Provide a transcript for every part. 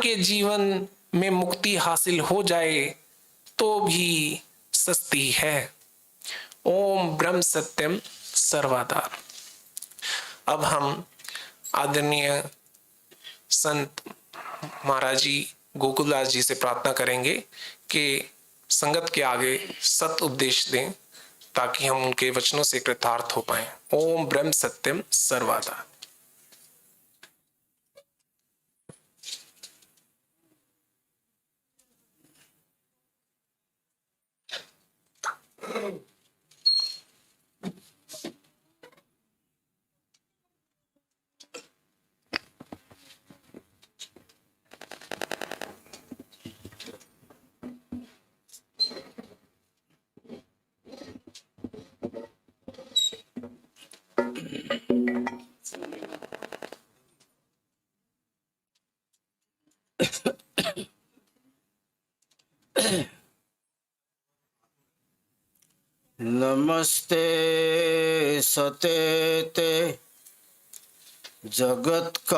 के जीवन में मुक्ति हासिल हो जाए तो भी सस्ती है। ओम ब्रह्म सत्यम सर्वदा। अब हम आदरणीय संत महाराज जी गोकुलदास जी से प्रार्थना करेंगे कि संगत के आगे सत उपदेश दें ताकि हम उनके वचनों से कृतार्थ हो पाए। ओम ब्रह्म सत्यम सर्वदा। नमस्ते सतेते जगत्कारणाय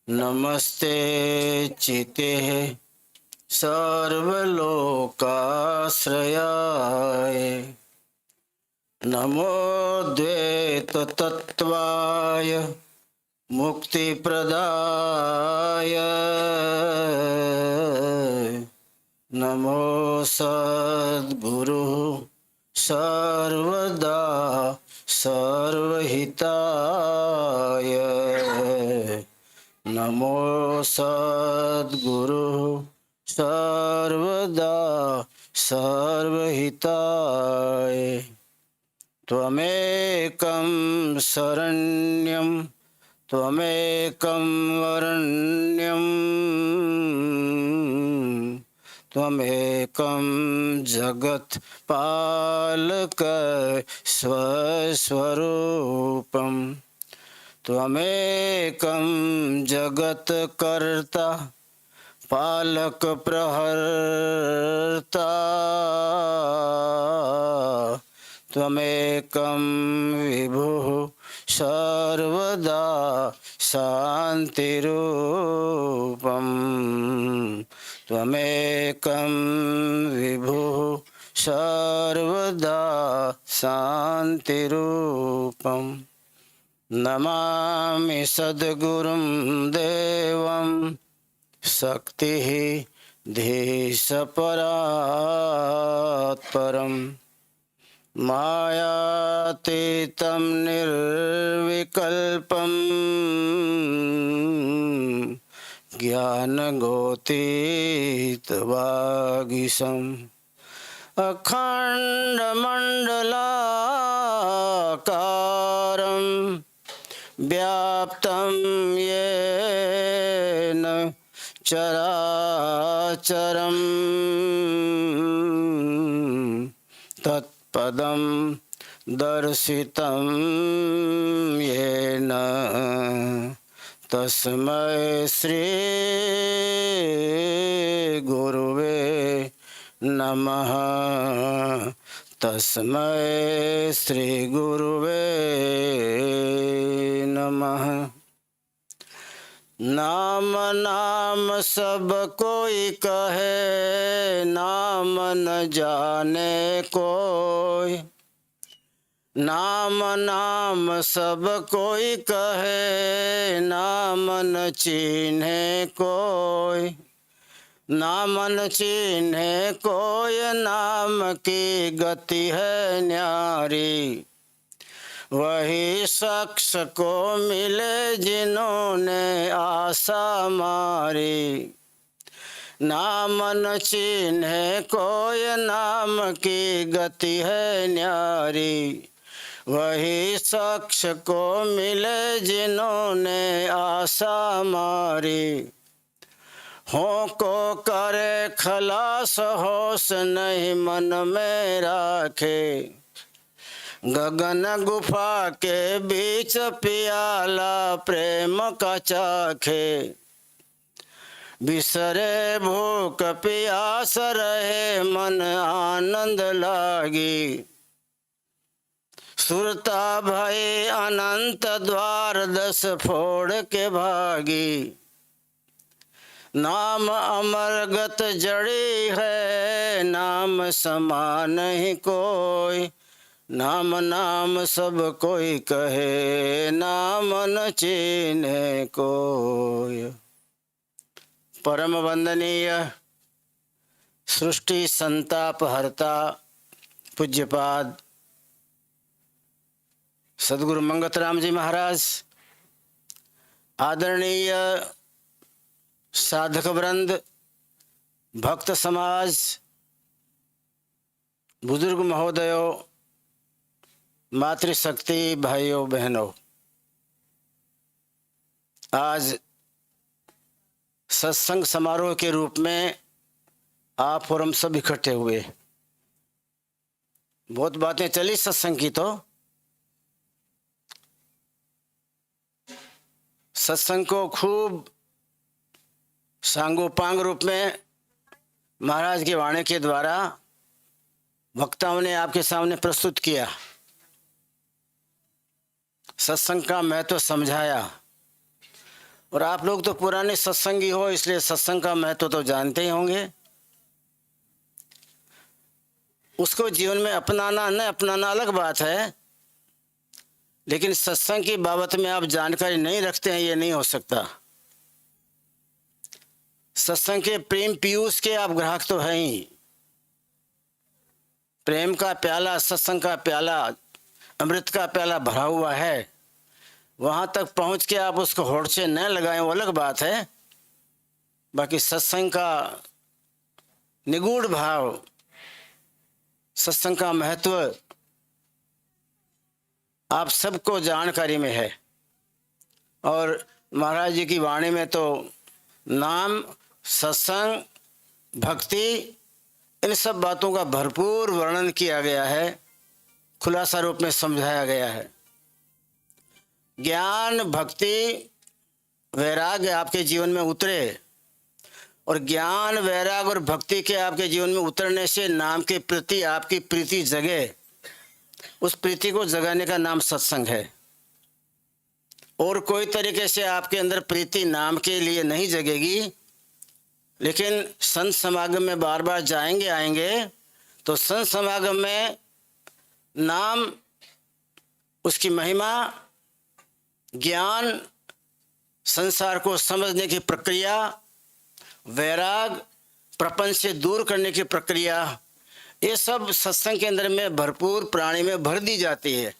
नमस्ते चिते सर्वलोकाश्रयाय नमो द्वैततत्त्वाय मुक्तिप्रदाय नमो सद्गुरु सर्वदा सर्वहिताय नमो सद्गुरु सर्वदा सर्वहिताय त्वमेकं शरण्यं त्वमेकं वरण्यं त्वमेकं जगत्पालक स्वस्वरूपं त्वमेकं जगत्कर्ता पालक प्रहर्ता त्वमेकं विभुः सर्वदा शान्तिरूपं त्वमेकं विभुः सर्वदा शान्तिरूपं नमामि सद्गुरुं देवं शक्तिः धीशपरात्परम् मायातीतं निर्विकल्पं ज्ञानगोतीतवागीशम् अखण्डमण्डलाकारं व्याप्तं येन चराचरं तत्पदं दर्शितं येन तस्मै श्री गुरुवे नमः तस्मै श्री गुरुवे नमः। नाम नाम सब कोई कहे नाम न जाने कोई नाम नाम सब कोई कहे नाम न चिन्हे कोई नाम न चिन्हे कोई नाम की गति है न्यारी वही शख्स को मिले जिन्होंने आशा मारी नाम न चिन्हे कोई नाम की गति है न्यारी वही शख्स को मिले जिन्होंने आशा मारी हो को करे खलास होश नहीं मन में राखे गगन गुफा के बीच पियाला प्रेम का चाखे बिसरे भूख प्यास रहे मन आनंद लागी सुरता भय अनंत द्वार 10 फोड़ के भागी। नाम अमरगत जड़ी है, नाम समान ही कोई। नाम नाम सब कोई कहे, नाम न चीन्हे कोई। परम वंदनीय सृष्टि संताप हरता पूज्यपाद सदगुरु मंगतराम जी महाराज, आदरणीय साधक वृंद, भक्त समाज, बुजुर्ग महोदयों, मातृशक्ति भाइयों बहनों, आज सत्संग समारोह के रूप में आप और हम सब इकट्ठे हुए। बहुत बातें चली सत्संग की, तो सत्संग को खूब सांगोपांग रूप में महाराज की वाणी के द्वारा वक्ताओं ने आपके सामने प्रस्तुत किया, सत्संग का महत्व समझाया। और आप लोग तो पुराने सत्संगी हो, इसलिए सत्संग का महत्व तो जानते ही होंगे। उसको जीवन में अपनाना न अपनाना अलग बात है, लेकिन सत्संग की बाबत में आप जानकारी नहीं रखते हैं, ये नहीं हो सकता। सत्संग के प्रेम पीयूष के आप ग्राहक तो हैं ही। प्रेम का प्याला, सत्संग का प्याला, अमृत का प्याला भरा हुआ है। वहां तक पहुंच के आप उसको होड़ से न लगाएं, वो अलग बात है। बाकी सत्संग का निगूढ़ भाव, सत्संग का महत्व आप सबको जानकारी में है। और महाराज जी की वाणी में तो नाम, सत्संग, भक्ति, इन सब बातों का भरपूर वर्णन किया गया है, खुलासा रूप में समझाया गया है। ज्ञान, भक्ति, वैराग्य आपके जीवन में उतरे, और ज्ञान, वैराग्य और भक्ति के आपके जीवन में उतरने से नाम के प्रति आपकी प्रीति जगे। उस प्रीति को जगाने का नाम सत्संग है। और कोई तरीके से आपके अंदर प्रीति नाम के लिए नहीं जगेगी। लेकिन संत समागम में बार बार जाएंगे आएंगे, तो संत समागम में नाम, उसकी महिमा, ज्ञान, संसार को समझने की प्रक्रिया, वैराग, प्रपंच से दूर करने की प्रक्रिया, ये सब सत्संग के अंदर में भरपूर प्राणी में भर दी जाती है।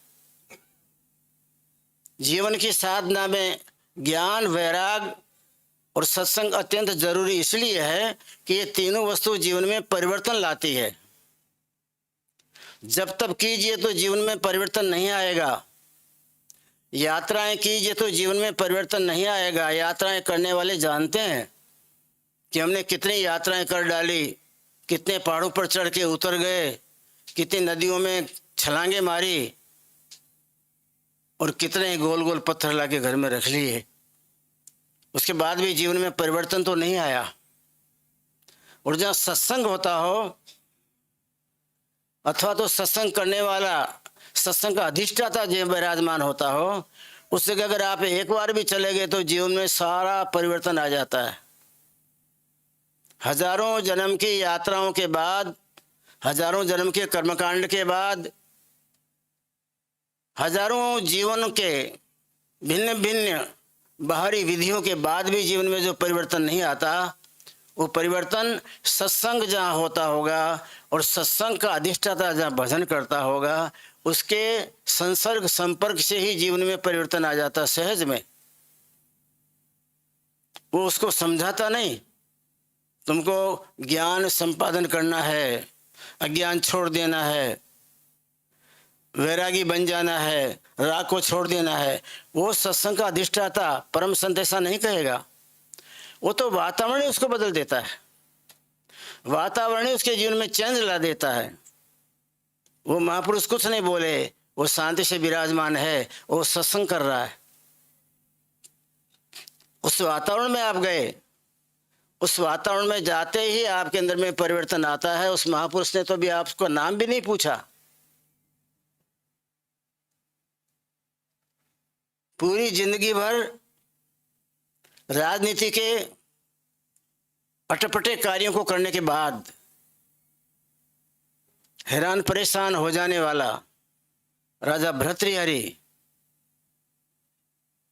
जीवन की साधना में ज्ञान, वैराग और सत्संग अत्यंत जरूरी इसलिए है कि ये तीनों वस्तु जीवन में परिवर्तन लाती है। जब तक कीजिए तो जीवन में परिवर्तन नहीं आएगा। यात्राएं कीजिए तो जीवन में परिवर्तन नहीं आएगा। यात्राएं करने वाले जानते हैं कि हमने कितनी यात्राएं कर डाली, कितने पहाड़ों पर चढ़ के उतर गए, कितनी नदियों में छलांगे मारी, और कितने गोल गोल पत्थर लाके घर में रख लिए। उसके बाद भी जीवन में परिवर्तन तो नहीं आया। और जहाँ सत्संग होता हो, अथवा तो सत्संग करने वाला, सत्संग का अधिष्ठाता जो विराजमान होता हो, उस जगह अगर आप एक बार भी चले गए तो जीवन में सारा परिवर्तन आ जाता है। हजारों जन्म की यात्राओं के बाद, हजारों जन्म के कर्मकांड के बाद, हजारों जीवन के भिन्न भिन्न बाहरी विधियों के बाद भी जीवन में जो परिवर्तन नहीं आता, वो परिवर्तन सत्संग जहाँ होता होगा और सत्संग का अधिष्ठाता जहाँ भजन करता होगा, उसके संसर्ग संपर्क से ही जीवन में परिवर्तन आ जाता सहज में। वो उसको समझाता नहीं, तुमको ज्ञान संपादन करना है, अज्ञान छोड़ देना है, वैरागी बन जाना है, राग को छोड़ देना है। वो सत्संग का अधिष्ठाता परम संत ऐसा नहीं कहेगा। वो तो वातावरण ही उसको बदल देता है, वातावरण ही उसके जीवन में चेंज ला देता है। वो महापुरुष कुछ नहीं बोले, वो शांति से विराजमान है, वो सत्संग कर रहा है। उस वातावरण में आप गए, उस वातावरण में जाते ही आपके अंदर में परिवर्तन आता है। उस महापुरुष ने तो भी आपको नाम भी नहीं पूछा, पूरी जिंदगी भर राजनीति के अटपटे कार्यों को करने के बाद हैरान परेशान हो जाने वाला राजा भर्तृहरि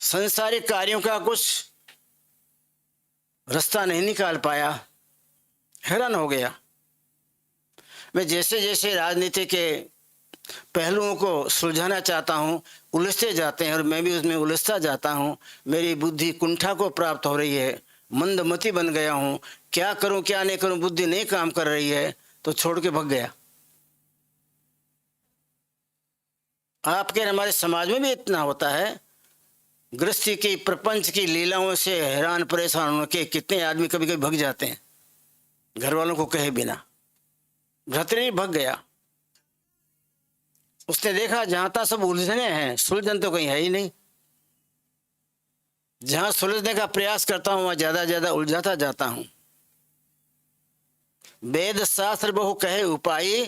संसारिक कार्यों का कुछ रास्ता नहीं निकाल पाया, हैरान हो गया। मैं जैसे जैसे राजनीति के पहलुओं को सुलझाना चाहता हूँ, उलझते जाते हैं और मैं भी उसमें उलझता जाता हूँ। मेरी बुद्धि कुंठा को प्राप्त हो रही है, मंदमती बन गया हूँ, क्या करूँ क्या नहीं करूँ, बुद्धि नहीं काम कर रही है, तो छोड़ के भाग गया। आपके हमारे समाज में भी इतना होता है। गृहस्थी की प्रपंच की लीलाओं से हैरान परेशान होकर कितने आदमी कभी कभी भग जाते हैं, घर वालों को कहे बिना। भर्तृहरि भग गया। उसने देखा जहां तक सब उलझने हैं, सुलझन तो कहीं है ही नहीं। जहां सुलझने का प्रयास करता हूं वहां ज्यादा ज्यादा उलझाता जाता हूं। वेद शास्त्र बहु कहे उपाय,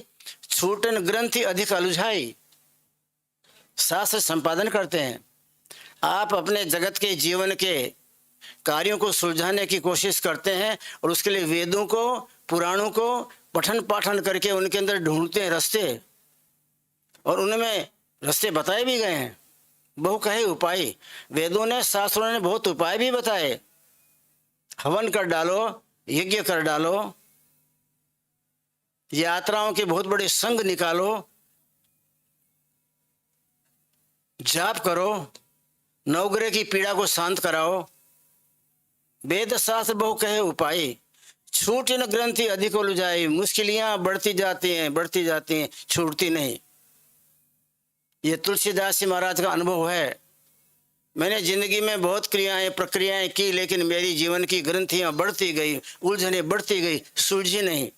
छूटन ग्रंथि अधिक अलुझाई। शास्त्र संपादन करते हैं, आप अपने जगत के जीवन के कार्यों को सुलझाने की कोशिश करते हैं और उसके लिए वेदों को पुराणों को पठन पाठन करके उनके अंदर ढूंढते हैं रास्ते, और उनमें रास्ते बताए भी गए हैं। बहु कहे उपाय, वेदों ने शास्त्रों ने बहुत उपाय भी बताए। हवन कर डालो, यज्ञ कर डालो, यात्राओं के बहुत बड़े संघ निकालो, जाप करो, नवग्रह की पीड़ा को शांत कराओ। वेद शास्त्र बहु कहे उपाय, छूट न ग्रंथि अधिक उलझाई। मुश्किलियां बढ़ती जाती हैं, छूटती नहीं। ये तुलसीदास जी महाराज का अनुभव है। मैंने जिंदगी में बहुत क्रियाएं प्रक्रियाएं की, लेकिन मेरी जीवन की ग्रंथियां बढ़ती गई, उलझने बढ़ती गई, सुलझी नहीं।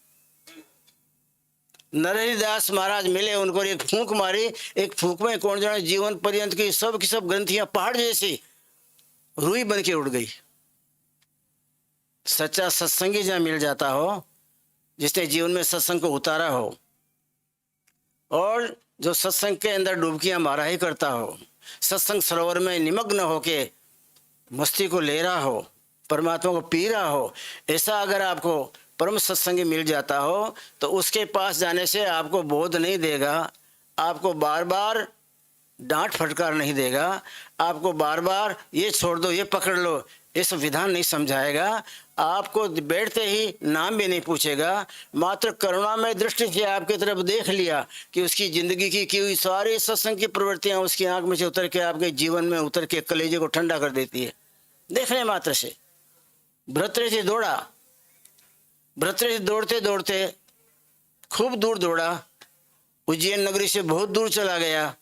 नरहरिदास महाराज मिले, उनको एक फूंक मारी, एक फूंक में कौन जाने जीवन पर्यंत की सब ग्रंथियां पहाड़ जैसी रुई बन के उड़ गई। सच्चा सत्संगी जहां मिल जाता हो, जिसने जीवन में सत्संग को उतारा हो और जो सत्संग के अंदर डुबकियां मारा ही करता हो, सत्संग सरोवर में निमग्न होके मस्ती को ले रहा हो, परमात्मा को पी रहा हो, ऐसा अगर आपको परम सत्संगी मिल जाता हो तो उसके पास जाने से आपको बोध नहीं देगा, आपको बार बार डांट फटकार नहीं देगा, आपको बार बार ये छोड़ दो ये पकड़ लो इस विधान नहीं समझाएगा, आपको बैठते ही नाम भी नहीं पूछेगा। मात्र करुणामय दृष्टि से आपकी तरफ देख लिया कि उसकी जिंदगी की हुई सारी सत्संग की प्रवृत्तियां उसकी आंख में से उतर के आपके जीवन में उतर के कलेजे को ठंडा कर देती है, देखने मात्र से। भर्तृहरि दौड़ा, भर्तृहरि दौड़ते दौड़ते खूब दूर दौड़ा, उज्जैन नगरी से बहुत दूर चला गया।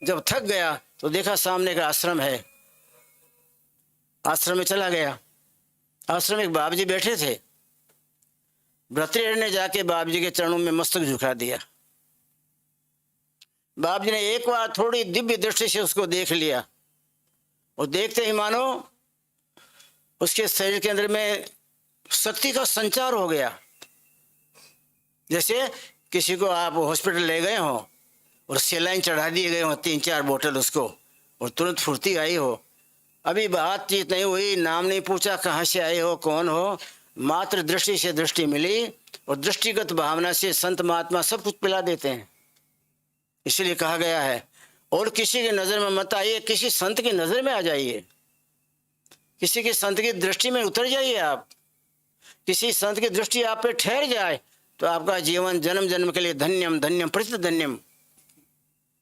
जब थक गया तो देखा सामने का आश्रम है, आश्रम में चला गया। आश्रम में एक बाबा जी बैठे थे। भर्तृहरि ने जाके बाबा जी के चरणों में मस्तक झुका दिया। बाबा जी ने एक बार थोड़ी दिव्य दृष्टि से उसको देख लिया और देखते ही मानो उसके शरीर के अंदर में शक्ति का संचार हो गया। जैसे किसी को आप हॉस्पिटल ले गए हो और सेलाइन चढ़ा दिए गए हो 3-4 बोतल उसको, और तुरंत फुर्ती आई हो। अभी बातचीत नहीं हुई, नाम नहीं पूछा कहाँ से आए हो कौन हो, मात्र दृष्टि से दृष्टि मिली और दृष्टिगत भावना से संत महात्मा सब कुछ पिला देते हैं। इसलिए कहा गया है और किसी की नजर में मत आइए, किसी संत की नजर में आ जाइए, किसी के संत की दृष्टि में उतर जाइए। आप किसी संत की दृष्टि आप पे ठहर जाए तो आपका जीवन जन्म जन्म के लिए धन्यम धन्यम प्रसिद्ध धन्यम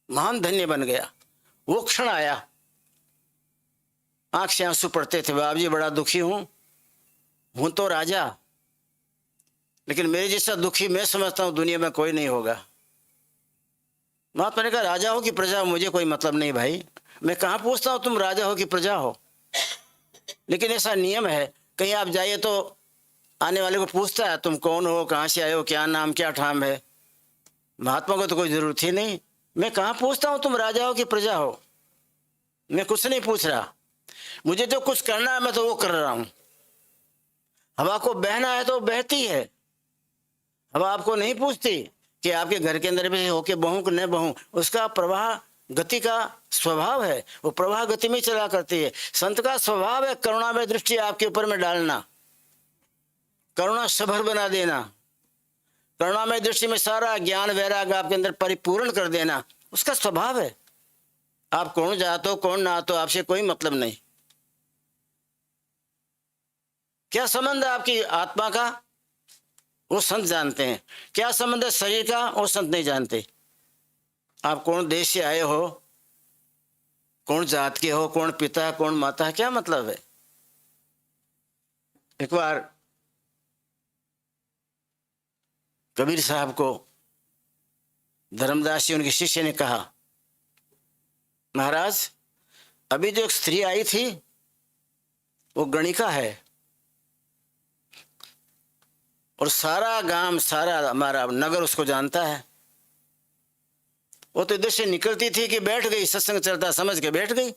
महान धन्य बन गया। वो क्षण आया, आंख से आंसू पड़ते थे। बाबा जी बड़ा दुखी हूं तो राजा, लेकिन मेरे जैसा दुखी मैं समझता हूं दुनिया में कोई नहीं होगा। महात्मा ने कहा राजा हो कि प्रजा हो मुझे कोई मतलब नहीं भाई, मैं कहाँ पूछता हूं तुम राजा हो कि प्रजा हो, लेकिन ऐसा नियम है कहीं आप जाइए तो आने वाले को पूछता है तुम कौन हो, कहाँ से आए हो, क्या नाम क्या ठाम है। महात्मा को तो कोई जरूरत ही नहीं, मैं कहाँ पूछता हूँ तुम राजा हो कि प्रजा हो, मैं कुछ नहीं पूछ रहा, मुझे जो कुछ करना है मैं तो वो कर रहा हूं। हवा को बहना है तो बहती है, हवा आपको नहीं पूछती कि आपके घर के अंदर भी होके बहूं कि न बहूं, उसका प्रवाह गति का स्वभाव है, वो प्रवाह गति में चला करती है। संत का स्वभाव है करुणामय दृष्टि आपके ऊपर में डालना, करुणा सभर बना देना, करुणामय दृष्टि में सारा ज्ञान वैराग्य आपके अंदर परिपूर्ण कर देना, उसका स्वभाव है। आप कौन जात हो कौन नात हो, आपसे कोई मतलब नहीं। क्या संबंध है आपकी आत्मा का, वो संत जानते हैं। क्या संबंध है शरीर का, वो संत नहीं जानते। आप कौन देश से आए हो, कौन जात के हो, कौन पिता कौन माता है, क्या मतलब है। एक बार कबीर साहब को धर्मदास जी उनके शिष्य ने कहा, महाराज अभी जो एक स्त्री आई थी वो गणिका है, और सारा गांव सारा हमारा नगर उसको जानता है। वो तो इधर से निकलती थी कि बैठ गई, सत्संग चलता समझ के बैठ गई।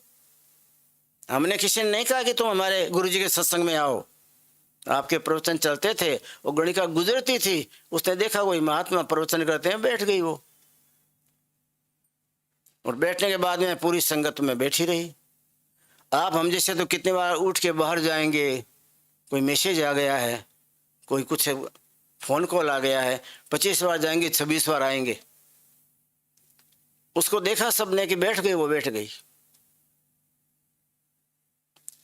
हमने किसी ने नहीं कहा कि तुम हमारे गुरुजी के सत्संग में आओ, आपके प्रवचन चलते थे। वो गणिका गुजरती थी, उसने देखा कोई महात्मा प्रवचन करते हैं, बैठ गई वो, और बैठने के बाद में पूरी संगत में बैठी रही। आप हम जैसे तो कितने बार उठ के बाहर जाएंगे, कोई मैसेज आ गया है, कोई कुछ फोन कॉल आ गया है, 25 बार जाएंगे 26 बार आएंगे। उसको देखा सबने कि बैठ गई, वो बैठ गई।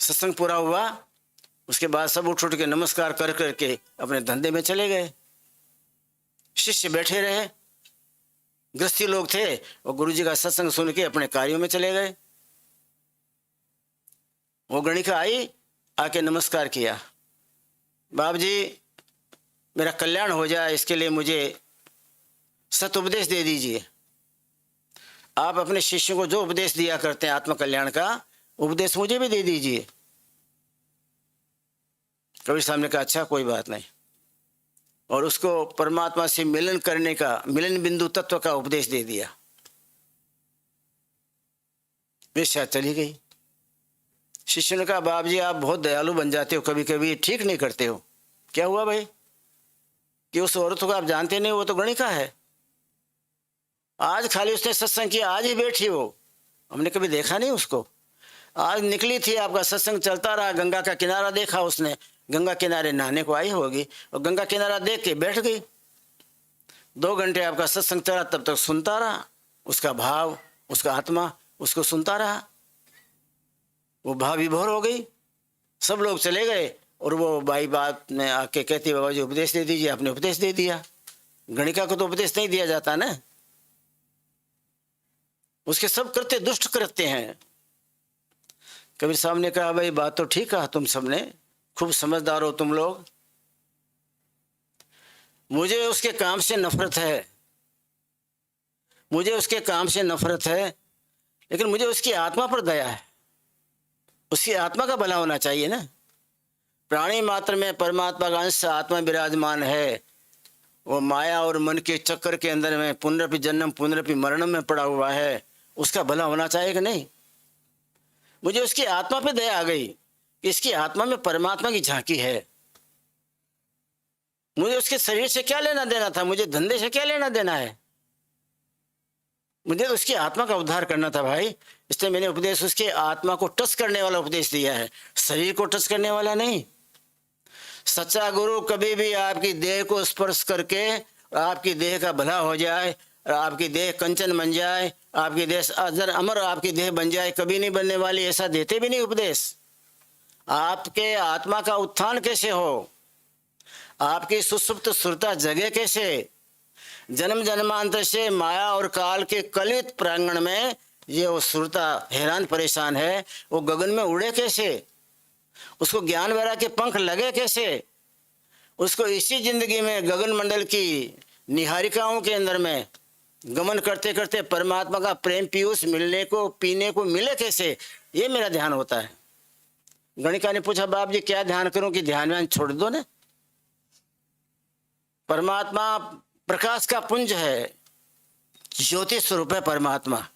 सत्संग पूरा हुआ, उसके बाद सब उठ उठ के नमस्कार कर करके अपने धंधे में चले गए। शिष्य बैठे रहे, गृहस्थी लोग थे, वो गुरुजी का सत्संग सुन के अपने कार्यों में चले गए। वो गणिका आई, आके नमस्कार किया, बाप जी मेरा कल्याण हो जाए, इसके लिए मुझे सत उपदेश दे दीजिए। आप अपने शिष्यों को जो उपदेश दिया करते हैं आत्म कल्याण का, उपदेश मुझे भी दे दीजिए। कबीर साहब ने कहा अच्छा कोई बात नहीं, और उसको परमात्मा से मिलन करने का, मिलन बिंदु तत्व का उपदेश दे दिया। वेश्या चली गई। शिष्य ने कहा बाप जी आप बहुत दयालु बन जाते हो, कभी कभी ठीक नहीं करते हो। क्या हुआ भाई, कि उस औरत को आप जानते नहीं, वो तो गणिका है। आज खाली उसने सत्संग किया, आज ही बैठी वो, हमने कभी देखा नहीं उसको। आज निकली थी, आपका सत्संग चलता रहा, गंगा का किनारा देखा उसने, गंगा किनारे नहाने को आई होगी, और गंगा किनारा देख के बैठ गई। 2 घंटे आपका सत्संग चला, तब तक सुनता रहा, उसका भाव, उसका आत्मा उसको सुनता रहा। वो भाव विभोर हो गई। सब लोग चले गए, और वो बाई बात में आके कहती बाबा जी उपदेश दे दीजिए। आपने उपदेश दे दिया। गणिका को तो उपदेश नहीं दिया जाता ना, उसके सब कृत्य दुष्ट कृत्य हैं। कबीर साहब ने कहा भाई बात तो ठीक कहा तुम सबने, खूब समझदार हो तुम लोग। मुझे उसके काम से नफरत है, मुझे उसके काम से नफरत है, लेकिन मुझे उसकी आत्मा पर दया है। उसकी आत्मा का भला होना चाहिए ना। प्राणी मात्र में परमात्मा का अंश आत्मा विराजमान है। वो माया और मन के चक्कर के अंदर में पुनरपि जन्म पुनरपि मरण में पड़ा हुआ है, उसका भला होना चाहिए कि नहीं। मुझे उसकी आत्मा पे दया आ गई, इसकी आत्मा में परमात्मा की झांकी है। मुझे उसके शरीर से क्या लेना देना था, मुझे धंधे से क्या लेना देना है। मुझे उसकी आत्मा का उद्धार करना था भाई, इसलिए मैंने उपदेश उसके आत्मा को टच करने वाला उपदेश दिया है, शरीर को टच करने वाला नहीं। सच्चा गुरु कभी भी आपकी देह को स्पर्श करके आपकी देह का भला हो जाए, आपकी देह कंचन बन जाए, आपकी देह अजर अमर आपकी देह बन जाए, कभी नहीं बनने वाली, ऐसा देते भी नहीं उपदेश। आपके आत्मा का उत्थान कैसे हो, आपकी सुसुप्त सुरता जगह कैसे, जन्म जन्मांतर से माया और काल के कलित प्रांगण में ये वो सुरता हैरान परेशान है, वो गगन में उड़े कैसे, उसको ज्ञान वैराग्य के पंख लगे कैसे, उसको इसी जिंदगी में गगन मंडल की निहारिकाओं के अंदर में गमन करते करते परमात्मा का प्रेम पीयूष मिलने को पीने को मिले कैसे, ये मेरा ध्यान होता है। गणिका ने पूछा बाप जी क्या ध्यान करूं, कि ध्यान व्यान छोड़ दो ना। परमात्मा प्रकाश का पुंज है, ज्योति स्वरूप है परमात्मा।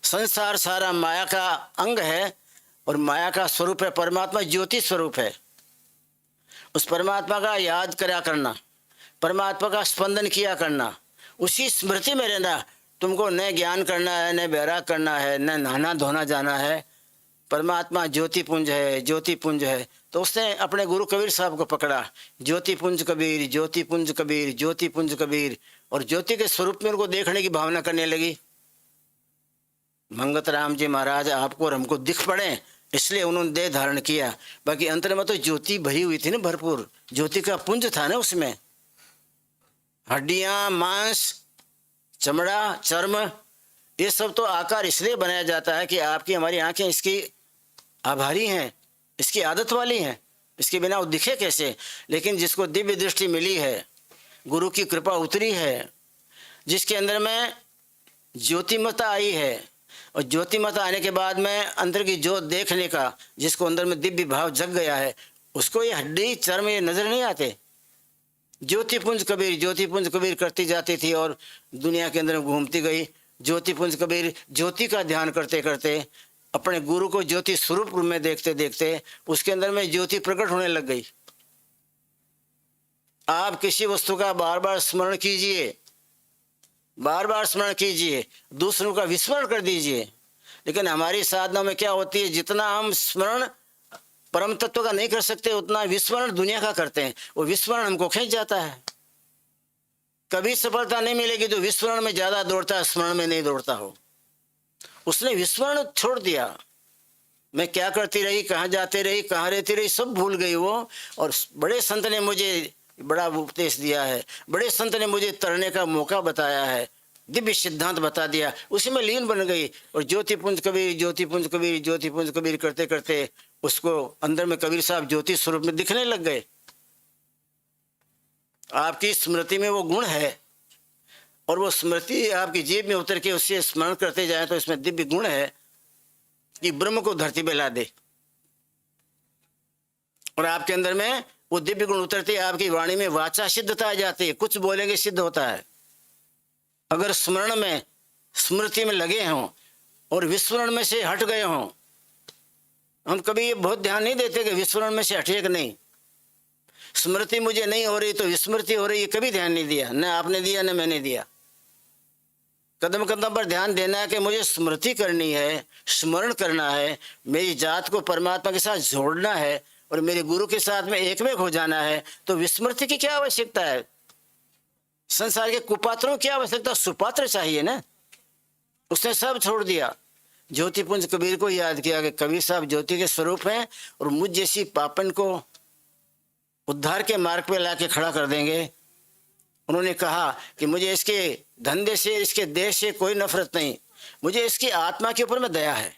संसार सारा माया का अंग है, और माया का स्वरूप है परमात्मा, ज्योति स्वरूप है। उस परमात्मा का याद करा करना, परमात्मा का स्पंदन किया करना, उसी स्मृति में रहना, तुमको न ज्ञान करना है, न वैराग करना है, न नहाना धोना जाना है, परमात्मा ज्योति पुंज है, ज्योति पुंज है। तो उसने अपने गुरु कबीर साहब को पकड़ा, ज्योति पुंज कबीर, ज्योति पुंज कबीर, ज्योति पुंज कबीर, और ज्योति के स्वरूप में उनको देखने की भावना करने लगी। मंगत राम जी महाराज आपको और हमको दिख पड़े, इसलिए उन्होंने देह धारण किया। बाकी अंतर में तो ज्योति भरी हुई थी ना, भरपूर ज्योति का पुंज था ना उसमें। हड्डियां, मांस, चमड़ा, चर्म, ये सब तो आकार इसलिए बनाया जाता है कि आपकी हमारी आंखें इसकी आभारी हैं, इसकी आदत वाली हैं, इसके बिना वो दिखे कैसे। लेकिन जिसको दिव्य दृष्टि मिली है, गुरु की कृपा उतरी है, जिसके अंदर में ज्योतिमता आई है, और ज्योतिमता आने के बाद में अंदर की ज्योत देखने का, जिसको अंदर में दिव्य भाव जग गया है, उसको ये हड्डी चर्म ये नजर नहीं आते। ज्योतिपुंज कबीर, ज्योतिपुंज कबीर करती जाती थी और दुनिया के अंदर घूमती गई। ज्योतिपुंज कबीर ज्योति का ध्यान करते करते, अपने गुरु को ज्योति स्वरूप रूप में देखते देखते उसके अंदर में ज्योति प्रकट होने लग गई। आप किसी वस्तु का बार बार स्मरण कीजिए, बार बार स्मरण कीजिए, दूसरों का विस्मरण कर दीजिए। लेकिन हमारी साधना में क्या होती है, जितना हम स्मरण परम तत्व का नहीं कर सकते, उतना विस्मरण दुनिया का करते हैं। वो विस्मरण हमको खींच जाता है। कभी सफलता नहीं मिलेगी जो विस्मरण में ज्यादा दौड़ता है, स्मरण में नहीं दौड़ता हो। उसने विस्मरण छोड़ दिया। मैं क्या करती रही, कहाँ जाते रही, कहाँ रहती रही, सब भूल गई वो। और बड़े संत ने मुझे बड़ा उपदेश दिया है, बड़े संत ने मुझे तरने का मौका बताया है, दिव्य सिद्धांत बता दिया, उसी में लीन बन गई। और ज्योतिपुंज कबीर, ज्योतिपुंज कबीर, ज्योतिपुंज कबीर करते करते उसको अंदर में कबीर साहब ज्योति स्वरूप में दिखने लग गए। आपकी स्मृति में वो गुण है, और वो स्मृति आपकी जेब में उतर के उससे स्मरण करते जाए तो इसमें दिव्य गुण है कि ब्रह्म को धरती पे ला दे। और आपके अंदर में वो दिव्य गुण उतरते, आपकी वाणी में वाचा सिद्धता आ जाती है, कुछ बोलेंगे सिद्ध होता है। अगर स्मरण में, स्मृति में लगे हों और विस्मरण में से हट गए हों, हम कभी ये बहुत ध्यान नहीं देते कि विस्मरण में से हटे कि नहीं। स्मृति मुझे नहीं हो रही तो विस्मृति हो रही, ये कभी ध्यान नहीं दिया, न आपने दिया न मैंने दिया। कदम कदम पर ध्यान देना है कि मुझे स्मृति करनी है, स्मरण करना है, मेरी जात को परमात्मा के साथ जोड़ना है और मेरे गुरु के साथ में एक में हो जाना है। तो विस्मृति की क्या आवश्यकता है? संसार के कुपात्रों की आवश्यकता, सुपात्र चाहिए ना। उसने सब छोड़ दिया। ज्योतिपुंज कबीर को याद किया कि कबीर साहब ज्योति के स्वरूप हैं और मुझ जैसी पापन को उद्धार के मार्ग पे लाके खड़ा कर देंगे। उन्होंने कहा कि मुझे इसके धंधे से, इसके देश से कोई नफरत नहीं, मुझे इसकी आत्मा के ऊपर में दया है।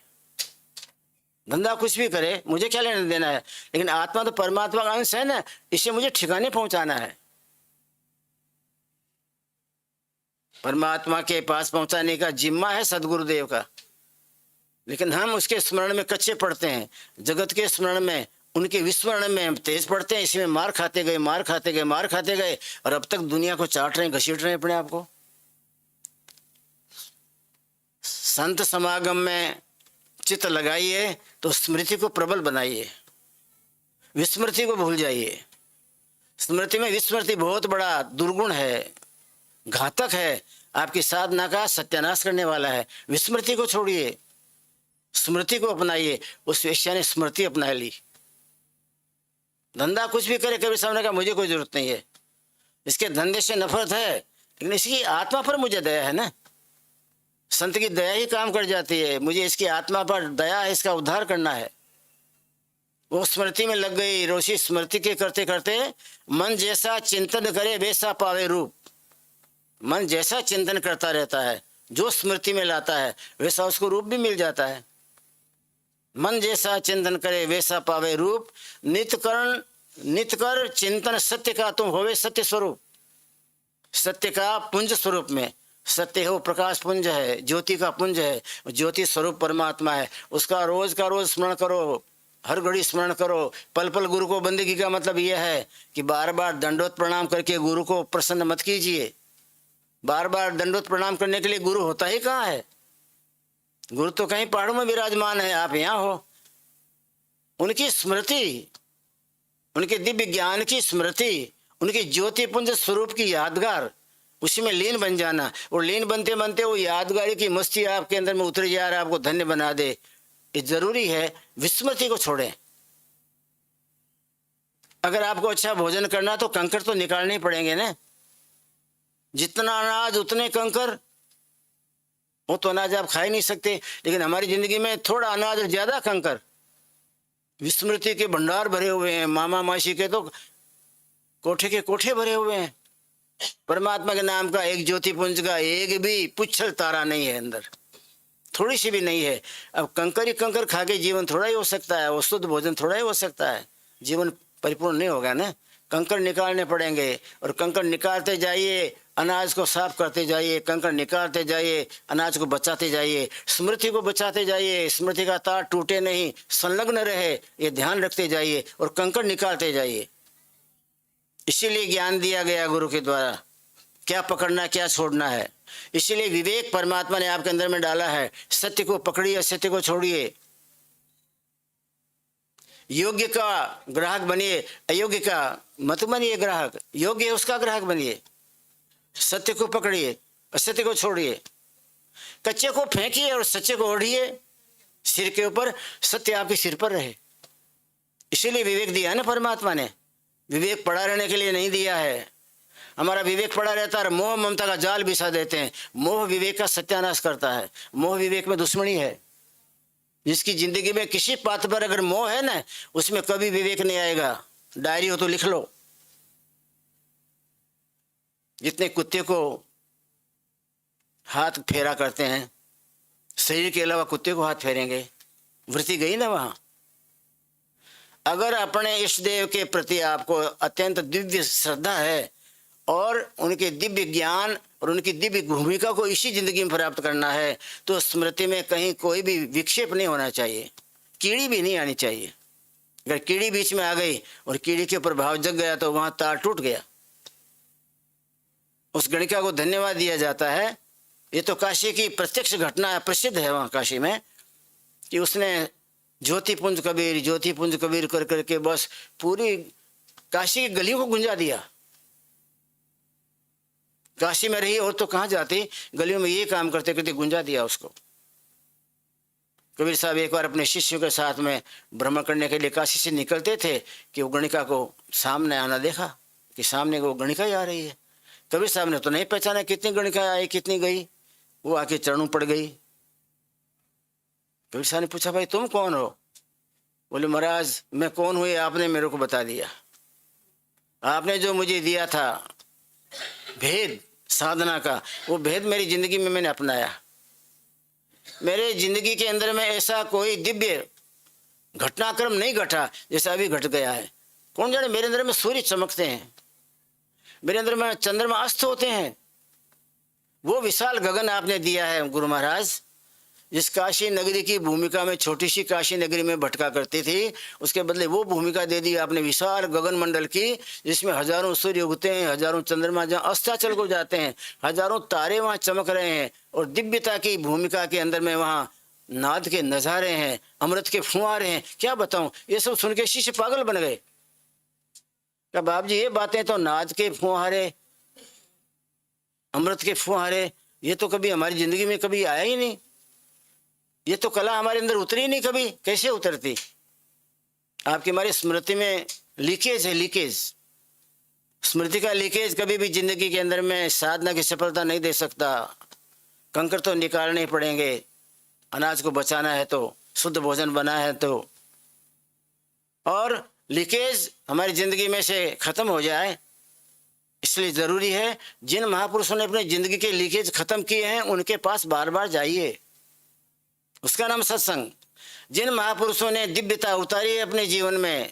धंधा कुछ भी करे, मुझे क्या लेना देना है, लेकिन आत्मा तो परमात्मा का अंश है ना, इसे मुझे ठिकाने पहुंचाना है। परमात्मा के पास पहुंचाने का जिम्मा है सदगुरुदेव का। लेकिन हम उसके स्मरण में कच्चे पड़ते हैं, जगत के स्मरण में, उनके विस्मरण में हम तेज पड़ते हैं। इसमें मार खाते गए, मार खाते गए, मार खाते गए, और अब तक दुनिया को चाट रहे हैं, घसीट रहे हैं अपने आप को। संत समागम में चित्त लगाइए तो स्मृति को प्रबल बनाइए, विस्मृति को भूल जाइए। स्मृति में विस्मृति बहुत बड़ा दुर्गुण है, घातक है, आपकी साधना का सत्यानाश करने वाला है। विस्मृति को छोड़िए, स्मृति को अपनाइए। उस वेश्या ने स्मृति अपना ली। धंधा कुछ भी करे, कभी सामने का मुझे कोई जरूरत नहीं है, इसके धंधे से नफरत है, लेकिन इसकी आत्मा पर मुझे दया है ना। संत की दया ही काम कर जाती है। मुझे इसकी आत्मा पर दया है, इसका उद्धार करना है। वो स्मृति में लग गई। रोशी स्मृति के करते करते मन जैसा चिंतन करे वैसा पावे रूप। मन जैसा चिंतन करता रहता है, जो स्मृति में लाता है वैसा उसको रूप भी मिल जाता है। मन जैसा चिंतन करे वैसा पावे रूप, नित कर चिंतन सत्य का तुम होवे सत्य स्वरूप। सत्य का पुंज स्वरूप में, सत्य हो प्रकाश पुंज है, ज्योति का पुंज है, ज्योति स्वरूप परमात्मा है। उसका रोज का रोज स्मरण करो, हर घड़ी स्मरण करो। पल पल गुरु को बंदगी का मतलब यह है कि बार बार दंडोत प्रणाम करके गुरु को प्रसन्न मत कीजिए। बार बार दंडोत प्रणाम करने के लिए गुरु होता ही कहाँ है? गुरु तो कहीं पहाड़ों में विराजमान है, आप यहाँ हो। उनकी स्मृति, उनके दिव्य ज्ञान की स्मृति, उनकी ज्योति पुंज स्वरूप की यादगार उसी में लीन बन जाना, और लीन बनते बनते वो यादगारी की मस्ती आपके अंदर में उतर जा रहा है, आपको धन्य बना दे। ये जरूरी है, विस्मृति को छोड़ें। अगर आपको अच्छा भोजन करना तो कंकर तो निकालने ही पड़ेंगे ना। जितना अनाज उतने कंकर, वो तो अनाज आप खा ही नहीं सकते। लेकिन हमारी जिंदगी में थोड़ा अनाज और ज्यादा कंकर, विस्मृति के भंडार भरे हुए हैं। मामा मासी के तो कोठे के कोठे भरे हुए हैं। परमात्मा के नाम का एक ज्योतिपुंज का एक भी पुच्छल तारा नहीं है अंदर, थोड़ी सी भी नहीं है। अब कंकर ही कंकर खा के जीवन थोड़ा ही हो सकता है, वो शुद्ध भोजन थोड़ा ही हो सकता है, जीवन परिपूर्ण नहीं होगा ना। कंकर निकालने पड़ेंगे, और कंकर निकालते जाइए, अनाज को साफ करते जाइए, कंकर निकालते जाइए, अनाज को बचाते जाइए, स्मृति को बचाते जाइए, स्मृति का तार टूटे नहीं, संलग्न रहे, ये ध्यान रखते जाइए और कंकर निकालते जाइए। इसीलिए ज्ञान दिया गया गुरु के द्वारा, क्या पकड़ना क्या छोड़ना है। इसीलिए विवेक परमात्मा ने आपके अंदर में डाला है। सत्य को पकड़िए, असत्य को छोड़िए। योग्य का ग्राहक बनिए, अयोग्य का मत बनिए ग्राहक। योग्य है उसका ग्राहक बनिए। सत्य को पकड़िए, असत्य को छोड़िए। कच्चे को फेंकिए और सच्चे को ओढ़िए सिर के ऊपर, सत्य आपके सिर पर रहे। इसीलिए विवेक दिया है ना परमात्मा ने। विवेक पड़ा रहने के लिए नहीं दिया है। हमारा विवेक पड़ा रहता है, मोह ममता का जाल बिछा देते हैं। मोह विवेक का सत्यानाश करता है। मोह विवेक में दुश्मनी है। जिसकी जिंदगी में किसी बात पर अगर मोह है ना, उसमें कभी विवेक नहीं आएगा। डायरी हो तो लिख लो। जितने कुत्ते को हाथ फेरा करते हैं, शरीर के अलावा कुत्ते को हाथ फेरेंगे, वृत्ति गई ना वहां। अगर अपने इष्ट देव के प्रति आपको अत्यंत दिव्य श्रद्धा है और उनके दिव्य ज्ञान और उनकी दिव्य भूमिका को इसी जिंदगी में प्राप्त करना है, तो स्मृति में कहीं कोई भी विक्षेप नहीं होना चाहिए, कीड़ी भी नहीं आनी चाहिए। अगर कीड़ी बीच में आ गई और कीड़ी के प्रभाव जग गया तो वहां तार टूट गया। उस गणिका को धन्यवाद दिया जाता है। ये तो काशी की प्रत्यक्ष घटना है, प्रसिद्ध है वहां काशी में, कि उसने ज्योतिपुंज कबीर कर करके बस पूरी काशी की गलियों को गुंजा दिया। काशी में रही और तो कहाँ जाती, गलियों में ये काम करते करते गुंजा दिया उसको। कबीर साहब एक बार अपने शिष्यों के साथ में भ्रमण करने के लिए काशी से निकलते थे कि वो गणिका को सामने आना देखा, कि सामने वो गणिका ही आ रही है। कबीर साहब ने तो नहीं पहचाना कितनी गणिका आई कितनी गई। वो आके चरणों पड़ गई। कबीर साहब ने पूछा, भाई तुम कौन हो? बोले, महाराज मैं कौन हूँ आपने मेरे को बता दिया। आपने जो मुझे दिया था भेद साधना का, वो भेद मेरी जिंदगी में मैंने अपनाया। मेरे जिंदगी के अंदर में ऐसा कोई दिव्य घटनाक्रम नहीं घटा जैसा अभी घट गया है। कौन जाने, मेरे अंदर में सूर्य चमकते हैं, मेरे अंदर में चंद्रमा अस्त होते हैं। वो विशाल गगन आपने दिया है गुरु महाराज। जिस काशी नगरी की भूमिका में छोटी सी काशी नगरी में भटका करती थी, उसके बदले वो भूमिका दे दी आपने विशाल गगन मंडल की, जिसमें हजारों सूर्य उगते हैं, हजारों चंद्रमा जहाँ अस्ताचल को जाते हैं, हजारों तारे वहाँ चमक रहे हैं, और दिव्यता की भूमिका के अंदर में वहाँ नाद के नजारे हैं, अमृत के फुहारे हैं। क्या बताऊं, ये सब सुन के शिष्य पागल बन गए। क्या बाप जी ये बातें तो नाद के फुहारे, अमृत के फुहारे, ये तो कभी हमारी जिंदगी में कभी आया ही नहीं। ये तो कला हमारे अंदर उतरी नहीं कभी। कैसे उतरती? आपकी हमारी स्मृति में लीकेज है, लीकेज। स्मृति का लीकेज कभी भी जिंदगी के अंदर में साधना की सफलता नहीं दे सकता। कंकर तो निकालने ही पड़ेंगे। अनाज को बचाना है तो, शुद्ध भोजन बना है तो, और लीकेज हमारी जिंदगी में से खत्म हो जाए। इसलिए जरूरी है, जिन महापुरुषों ने अपने जिंदगी के लीकेज खत्म किए हैं उनके पास बार बार जाइए। उसका नाम सत्संग। जिन महापुरुषों ने दिव्यता उतारी है अपने जीवन में,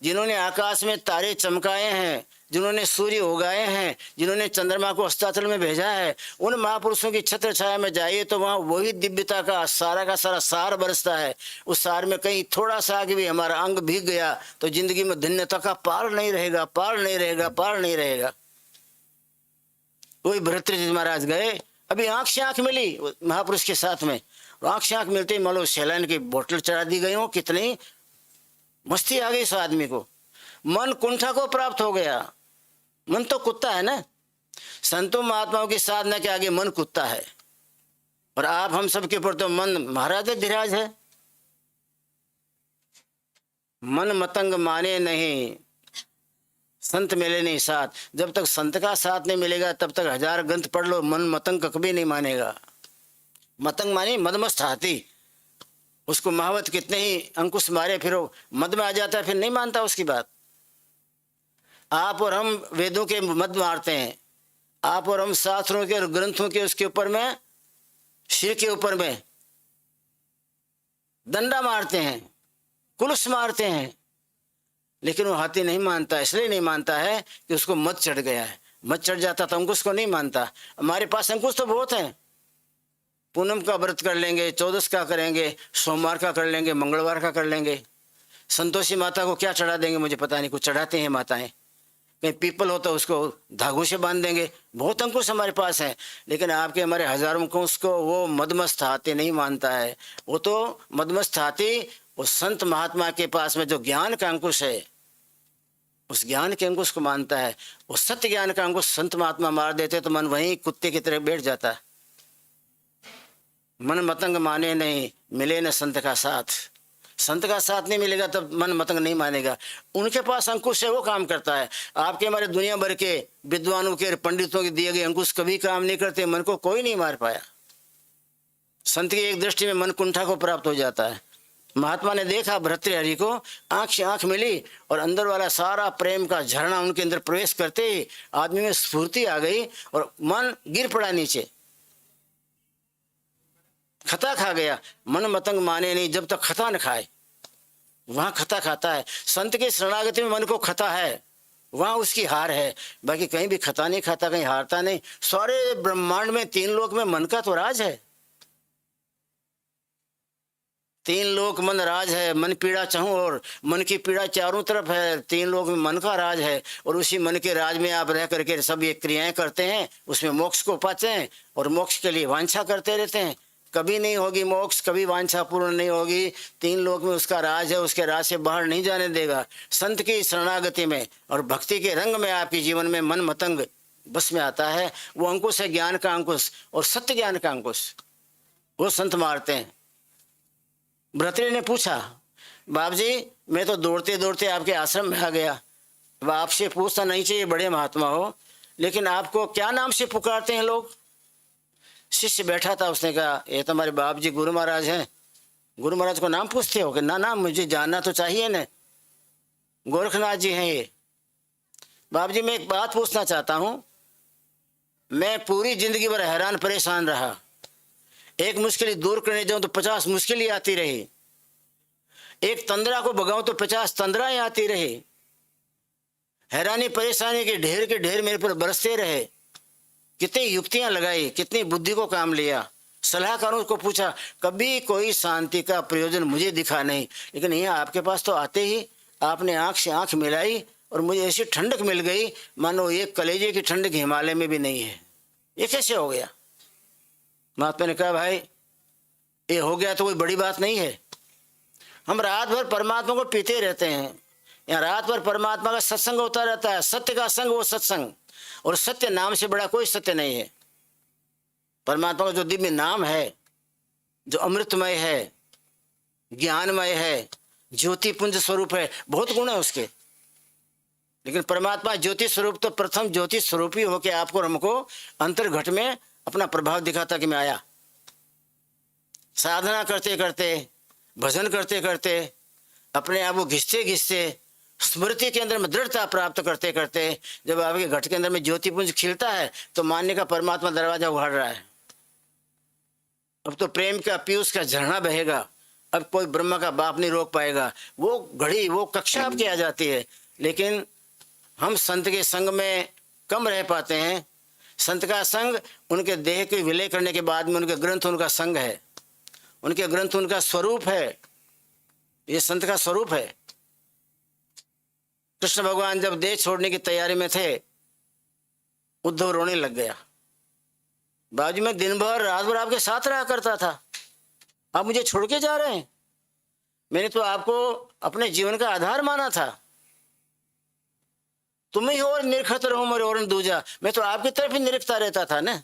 जिन्होंने आकाश में तारे चमकाए हैं, जिन्होंने सूर्य उगाए हैं, जिन्होंने चंद्रमा को अस्ताचल में भेजा है, उन महापुरुषों की छत्र छाया में जाइए तो वहाँ वही दिव्यता का सारा सार बरसता है। उस सार में कहीं थोड़ा सा आगे भी हमारा अंग भीग गया तो जिंदगी में धन्यता का पार नहीं रहेगा, पार नहीं रहेगा, पार नहीं रहेगा। वही भरतृ महाराज गए, अभी आंख से आंख मिली महापुरुष के साथ में, आंख से आंख मिलते ही मान लो सैलाइन की बोतल चढ़ा दी गई हो। कितनी मस्ती आ गई इस आदमी को, मन कुंठा को प्राप्त हो गया। मन तो कुत्ता है ना, संतों महात्माओं की साधना के आगे मन कुत्ता है, और आप हम सबके ऊपर तो मन महाराज धीराज है। मन मतंग माने नहीं, संत मिले नहीं साथ। जब तक संत का साथ नहीं मिलेगा तब तक 1000 ग्रंथ पढ़ लो, मन मतंग कभी नहीं मानेगा। मतंग माने मदमस्त हाथी, उसको महावत कितने ही अंकुश मारे फिर वो मद में आ जाता है, फिर नहीं मानता उसकी बात। आप और हम वेदों के मद मारते हैं, आप और हम शास्त्रों के और ग्रंथों के उसके ऊपर में, सिर के ऊपर में डंडा मारते हैं, कुलस मारते हैं, लेकिन वो हाथी नहीं मानता। इसलिए नहीं मानता है कि उसको मद चढ़ गया है। मद चढ़ जाता तो अंकुश को नहीं मानता। हमारे पास अंकुश तो बहुत है, पूनम का व्रत कर लेंगे, 14 का करेंगे, सोमवार का कर लेंगे, मंगलवार का कर लेंगे। संतोषी माता को क्या चढ़ा देंगे मुझे पता नहीं, कुछ चढ़ाते हैं माताएं। कहीं पीपल हो तो उसको धागों से बांध देंगे। बहुत अंकुश हमारे पास है, लेकिन आपके हमारे हजारों अंकुश को वो मदमस्त हाथी नहीं मानता है। वो तो मदमस्त हाथी उस संत महात्मा के पास में जो ज्ञान का अंकुश है, उस ज्ञान के अंकुश को मानता है। वो सत्य ज्ञान का अंकुश संत महात्मा मार देते तो मन वहीं कुत्ते की तरह बैठ जाता है। मन मतंग माने नहीं, मिले न संत का साथ। संत का साथ नहीं मिलेगा तब मन मतंग नहीं मानेगा। उनके पास अंकुश है, वो काम करता है। आपके हमारे दुनिया भर के विद्वानों के पंडितों के दिए गए अंकुश कभी काम नहीं करते, मन को कोई नहीं मार पाया। संत की एक दृष्टि में मन कुंठा को प्राप्त हो जाता है। महात्मा ने देखा भर्तृहरि को, आंख से आंख मिली और अंदर वाला सारा प्रेम का झरना उनके अंदर प्रवेश करते ही आदमी में स्फूर्ति आ गई और मन गिर पड़ा नीचे, खता खा गया। मन मतंग माने नहीं जब तक खता न खाए, वहां खता खाता है। संत के शरणागति में मन को खता है, वहां उसकी हार है। बाकी कहीं भी खता नहीं खाता, कहीं हारता नहीं। सारे ब्रह्मांड में 3 लोक में मन का तो राज है। 3 लोक मन राज है, मन पीड़ा चाहूं और मन की पीड़ा चारों तरफ है। 3 लोक में मन का राज है, और उसी मन के राज में आप रह करके सब ये क्रियाएं करते हैं, उसमें मोक्ष को पाते हैं और मोक्ष के लिए वांछा करते रहते हैं। कभी नहीं होगी मोक्ष, कभी वांछा पूर्ण नहीं होगी। 3 लोक में उसका राज है, उसके राज से बाहर नहीं जाने देगा। संत की शरणागति में और भक्ति के रंग में आपके जीवन में मन मतंग बस में आता है। वो अंकुश है ज्ञान का अंकुश और सत्य ज्ञान का अंकुश, वो संत मारते हैं। भर्तृहरि ने पूछा, बाप जी मैं तो दौड़ते दौड़ते आपके आश्रम में आ गया। वह आपसे पूछना नहीं चाहिए, बड़े महात्मा हो, लेकिन आपको क्या नाम से पुकारते हैं लोग? शिष्य बैठा था, उसने कहा ये तो हमारे बाप जी गुरु महाराज हैं। गुरु महाराज को नाम पूछते हो? कि ना ना, मुझे जानना तो चाहिए न, गोरखनाथ जी हैं ये। बाप जी मैं एक बात पूछना चाहता हूं, मैं पूरी जिंदगी भर हैरान परेशान रहा। एक मुश्किल दूर करने जाऊं तो 50 मुश्किलें आती रही, एक तंद्रा को भगाऊं तो 50 तंद्राएं आती रही। हैरानी परेशानी के ढेर मेरे पर बरसते रहे। कितनी युक्तियां लगाई, कितनी बुद्धि को काम लिया, सलाहकारों को पूछा, कभी कोई शांति का प्रयोजन मुझे दिखा नहीं। लेकिन यहाँ आपके पास तो आते ही आपने आंख से आंख मिलाई और मुझे ऐसी ठंडक मिल गई मानो ये कलेजे की ठंडक हिमालय में भी नहीं है। ये कैसे हो गया? महात्मा ने कहा भाई ये हो गया तो कोई बड़ी बात नहीं है। हम रात भर परमात्मा को पीते रहते हैं, यहाँ रात भर परमात्मा का सत्संग होता रहता है। सत्य का संग वो सत्संग, और सत्य नाम से बड़ा कोई सत्य नहीं है। परमात्मा का जो दिव्य नाम है, जो अमृतमय है, ज्ञानमय है, ज्योति पुंज स्वरूप है, बहुत गुण है उसके। लेकिन परमात्मा ज्योति स्वरूप तो प्रथम ज्योति स्वरूप ही होके आपको और हमको अंतर्घट में अपना प्रभाव दिखाता कि मैं आया। साधना करते करते, भजन करते करते, अपने आप को घिसते घिसते, स्मृति के अंदर में दृढ़ता प्राप्त करते करते, जब आपके घट के अंदर में ज्योति पुंज खिलता है तो मानने का परमात्मा दरवाजा उघाड़ रहा है। अब तो प्रेम का पीयूष का झरना बहेगा, अब कोई ब्रह्मा का बाप नहीं रोक पाएगा। वो घड़ी, वो कक्षा आपकी आ जाती है। लेकिन हम संत के संग में कम रह पाते हैं। संत का संग उनके देह के विलय करने के बाद में उनके ग्रंथ उनका संग है, उनके ग्रंथ उनका स्वरूप है। ये संत का स्वरूप है। कृष्ण भगवान जब देह छोड़ने की तैयारी में थे, उद्धव रोने लग गया। बाबूजी मैं दिन भर रात भर आपके साथ रहा करता था, आप मुझे छोड़ के जा रहे हैं? मैंने तो आपको अपने जीवन का आधार माना था। तुम ही और निरखत रहो मोरे और दूजा। मैं तो आपकी तरफ ही निरखता रहता था ना।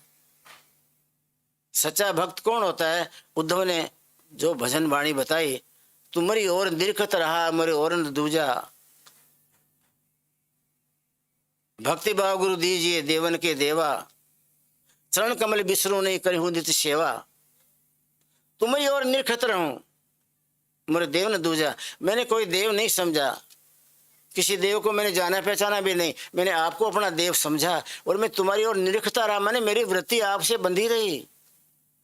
सच्चा भक्त कौन होता है? उद्धव ने जो भजन वाणी बताई, तुम्हारी ओर निरखत रहा मेरे और दूजा। भक्ति भाव गुरु दीजिए देवन के देवा, चरण कमल बिसरू नहीं करी हूं नित्य सेवा। तुम्हारी ओर निरखत रहूं मेरे देव न दूजा। मैंने कोई देव नहीं समझा, किसी देव को मैंने जाना पहचाना भी नहीं, मैंने आपको अपना देव समझा और मैं तुम्हारी ओर निरखता रहा। मैंने मेरी वृत्ति आपसे बंधी रही,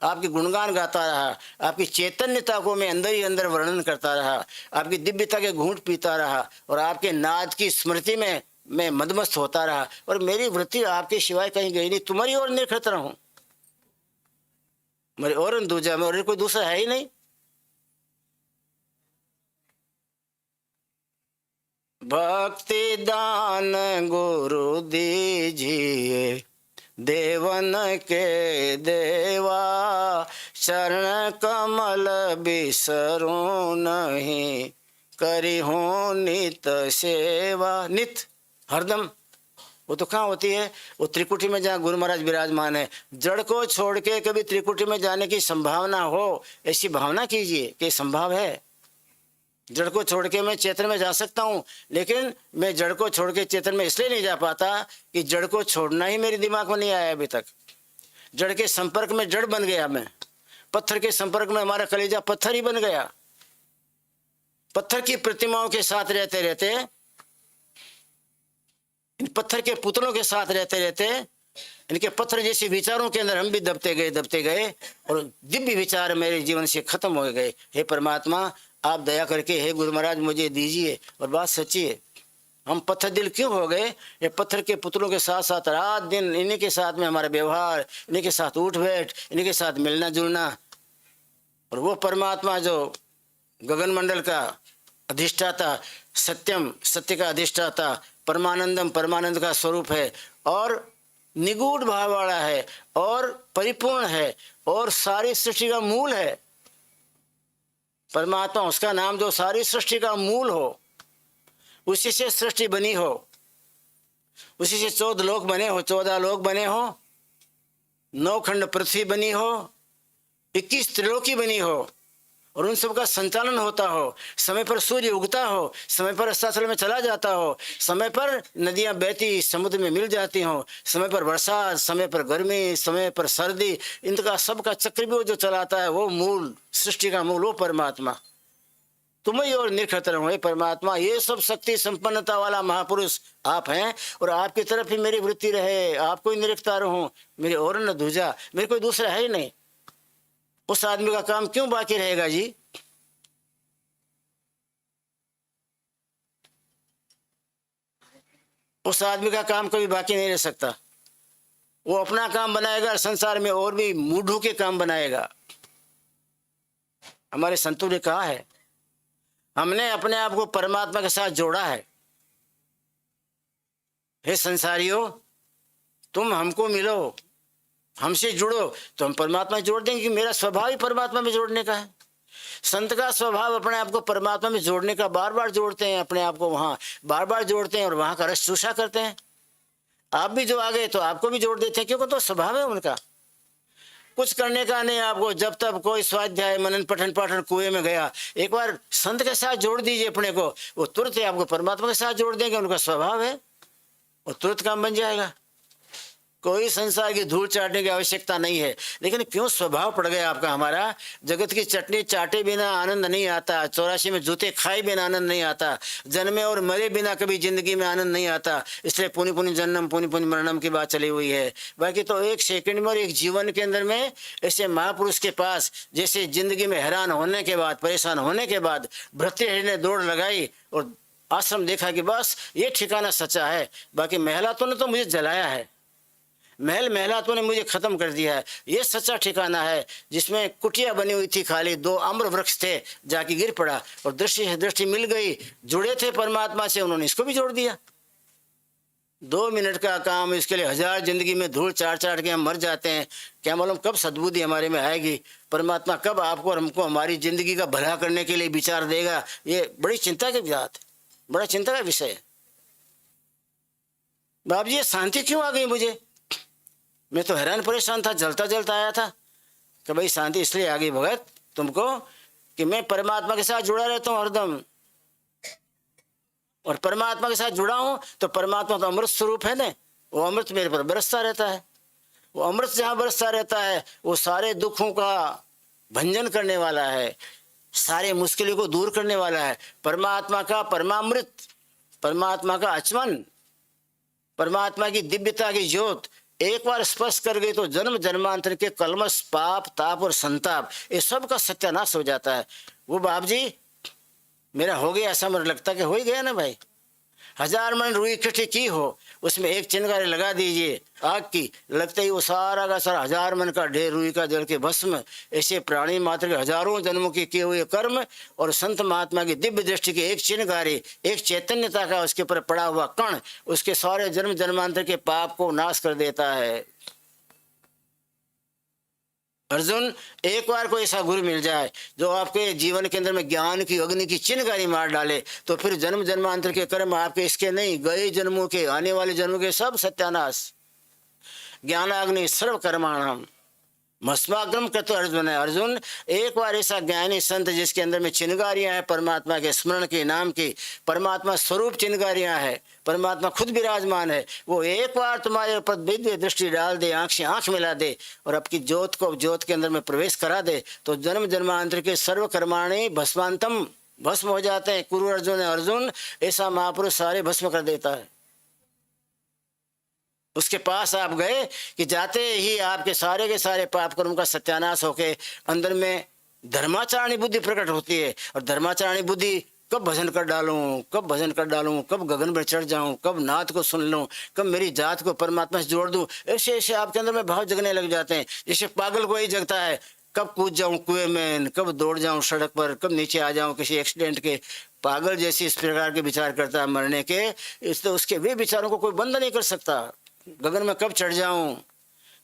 आपकी गुणगान गाता रहा, आपकी चैतन्यता को मैं अंदर ही अंदर वर्णन करता रहा, आपकी दिव्यता के घूंट पीता रहा और आपके नाद की स्मृति में मैं मदमस्त होता रहा और मेरी वृत्ति आपके सिवाय कहीं गई नहीं। तुम्हारी ओर निरखत रहूं मेरे और दूजा, में और कोई दूसरा है ही नहीं। भक्ति दान गुरु दीजिए देवन के देवा, चरण कमल बिसरूं नहीं करी हूं नित सेवा। नित हरदम वो तो कहाँ होती है? वो त्रिकुटी में जहाँ गुरु महाराज विराजमान है। जड़ को छोड़ के कभी त्रिकुटी में जाने की संभावना हो, ऐसी भावना कीजिए कि संभव है। जड़ को छोड़ के मैं चेतन में जा सकता हूँ, लेकिन मैं जड़ को छोड़ के चेतन में इसलिए नहीं जा पाता कि जड़ को छोड़ना ही मेरे दिमाग में नहीं आया अभी तक। जड़ के संपर्क में जड़ बन गया मैं, पत्थर के संपर्क में हमारा कलेजा पत्थर ही बन गया। पत्थर की प्रतिमाओं के साथ रहते रहते, इन पत्थर के पुतलों के साथ रहते रहते, इनके पत्थर जैसे विचारों के अंदर हम भी दबते गए और दिव्य विचार मेरे जीवन से खत्म हो गए। हे परमात्मा, आप दया करके हे गुरु महाराज मुझे दीजिए। और बात सच्ची है, हम पत्थर दिल क्यों हो गए? ये पत्थर के पुतलों के साथ साथ रात दिन इन्हीं के साथ में हमारा व्यवहार, इन्हीं के साथ उठ बैठ, इन्हीं के साथ मिलना जुलना। और वो परमात्मा जो गगन मंडल का अधिष्ठाता, सत्यम सत्य का अधिष्ठाता, परमानंदम परमानंद का स्वरूप है और निगूढ़ भाव वाला है और परिपूर्ण है और सारी सृष्टि का मूल है। परमात्मा उसका नाम जो सारी सृष्टि का मूल हो, उसी से सृष्टि बनी हो, उसी से 14 लोक बने हो, 14 लोक बने हो, 9 खंड पृथ्वी बनी हो, 21 त्रिलोकी बनी हो और उन सब का संचालन होता हो। समय पर सूर्य उगता हो, समय पर अस्ताचल में चला जाता हो, समय पर नदियां बहती समुद्र में मिल जाती हो, समय पर बरसात, समय पर गर्मी, समय पर सर्दी, इनका सबका चक्रव्यूह जो चलाता है वो मूल, सृष्टि का मूल वो परमात्मा। तुम ही और निरखत रहो हे परमात्मा। ये सब शक्ति संपन्नता वाला महापुरुष आप हैं और आपकी तरफ ही मेरी वृत्ति रहे, आपको ही निरखता रहूं, मेरे और न दूजा, मेरे कोई दूसरा है ही नहीं। उस आदमी का काम क्यों बाकी रहेगा जी? उस आदमी का काम कभी बाकी नहीं रह सकता। वो अपना काम बनाएगा, संसार में और भी मूढ़ों के काम बनाएगा। हमारे संतों ने कहा है, हमने अपने आप को परमात्मा के साथ जोड़ा है। हे संसारियों, तुम हमको मिलो, हमसे जुड़ो तो हम परमात्मा में जोड़ देंगे, कि मेरा स्वभाव ही परमात्मा में जोड़ने का है। संत का स्वभाव अपने आप को परमात्मा में जोड़ने का, बार बार जोड़ते हैं अपने आप को, वहां बार बार जोड़ते हैं और वहां का रस चूसा करते हैं। आप भी जो आ गए तो आपको भी जोड़ देते हैं, क्योंकि तो स्वभाव है उनका। कुछ करने का नहीं आपको, जब तक कोई स्वाध्याय मनन पठन पाठन कुएं में गया, एक बार संत के साथ जोड़ दीजिए अपने को, वो तुरंत ही आपको परमात्मा के साथ जोड़ देंगे। उनका स्वभाव है और तुरंत काम बन जाएगा। कोई संसार की धूल चाटने की आवश्यकता नहीं है। लेकिन क्यों स्वभाव पड़ गया आपका हमारा, जगत की चटनी चाटे बिना आनंद नहीं आता, 84 में जूते खाए बिना आनंद नहीं आता, जन्मे और मरे बिना कभी जिंदगी में आनंद नहीं आता। इसलिए पुनि पुनि जन्म पुनि पुनि मरणम की बात चली हुई है। बाकी तो एक सेकंड में और एक जीवन के अंदर में ऐसे महापुरुष के पास, जैसे जिंदगी में हैरान होने के बाद, परेशान होने के बाद भृत्यहरि ने दौड़ लगाई और आश्रम देखा कि बस ये ठिकाना सच्चा है। बाकी महलातों ने तो मुझे जलाया है, महलातों ने मुझे खत्म कर दिया है। ये सच्चा ठिकाना है जिसमें कुटिया बनी हुई थी, खाली 2 आम्र वृक्ष थे, जाके गिर पड़ा और दृष्टि मिल गई। जुड़े थे परमात्मा से, उन्होंने इसको भी जोड़ दिया। 2 मिनट का काम, इसके लिए 1000 जिंदगी में धूल चाट के हम मर जाते हैं। क्या मालूम कब सद्बुद्धि हमारे में आएगी, परमात्मा कब आपको और हमको हमारी जिंदगी का भला करने के लिए विचार देगा। ये बड़ी चिंता की बात है, बड़ा चिंता का विषय है। बाप जी ये शांति क्यों आ गई मुझे? मैं तो हैरान परेशान था, जलता जलता आया था कि भाई शांति इसलिए आ गई भगत तुमको कि मैं परमात्मा के साथ जुड़ा रहता हूँ हरदम, और परमात्मा के साथ जुड़ा हूं तो परमात्मा तो अमृत स्वरूप है ना, वो अमृत मेरे पर बरसता रहता है। वो अमृत जहां बरसता रहता है वो सारे दुखों का भंजन करने वाला है, सारे मुश्किलों को दूर करने वाला है। परमात्मा का परमामृत, परमात्मा का आचमन, परमात्मा की दिव्यता की ज्योत एक बार स्पर्श कर गई तो जन्म जन्मांतर के कलमश, पाप, ताप और संताप ये सब का सत्यानाश हो जाता है। वो बाप जी मेरा हो गया ऐसा मुझे लगता कि हो ही गया ना भाई। 1000 मन रुई इकट्ठी की हो, उसमें एक चिंगारी लगा दीजिए आग की, लगता ही वो सारा का सारा 1000 मन का ढेर रुई का जल के भस्म। ऐसे प्राणी मात्र के हजारों जन्मों के किए हुए कर्म और संत महात्मा की दिव्य दृष्टि की एक चिंगारी, एक चैतन्यता का उसके ऊपर पड़ा हुआ कण उसके सारे जन्म जन्मांतर के पाप को नाश कर देता है। अर्जुन एक बार कोई ऐसा गुरु मिल जाए जो आपके जीवन के अंदर में ज्ञान की अग्नि की चिंगारी मार डाले तो फिर जन्म जन्मांतर के कर्म आपके इसके नहीं, गए जन्मों के, आने वाले जन्मों के सब सत्यानाश। ज्ञानाग्नि सर्व कर्माणाम भस्माग्रम कृत अर्जुन है। अर्जुन एक बार ऐसा ज्ञानी संत जिसके अंदर में चिंगारियां हैं परमात्मा के स्मरण के नाम की, परमात्मा स्वरूप चिंगारियां है, परमात्मा खुद विराजमान है, वो एक बार तुम्हारे ऊपर दिव्य दृष्टि डाल दे, आंख से आंख मिला दे और आपकी ज्योत को ज्योत के अंदर में प्रवेश करा दे तो जन्म जन्मांतर के सर्व कर्माणी भस्मांतम भस्म हो जाते हैं। कुरु अर्जुन है। अर्जुन ऐसा महापुरुष सारे भस्म कर देता है। उसके पास आप गए कि जाते ही आपके सारे के सारे पाप कर्म का सत्यानाश होके अंदर में धर्माचरणी बुद्धि प्रकट होती है। और धर्माचरणी बुद्धि कब भजन कर डालूं, कब भजन कर डालूं, कब गगन पर चढ़ जाऊं, कब नाद को सुन लूं, कब मेरी जात को परमात्मा से जोड़ दूं, ऐसे ऐसे आपके अंदर में भाव जगने लग जाते हैं। जैसे पागल को ही जगता है कब कूद जाऊं कुएं में, कब दौड़ जाऊं सड़क पर, कब नीचे आ जाऊं किसी एक्सीडेंट के। पागल जैसे इस प्रकार के विचार करता है मरने के, इसलिए उसके वे विचारों को कोई बंद नहीं कर सकता। गगन में कब चढ़ जाऊं,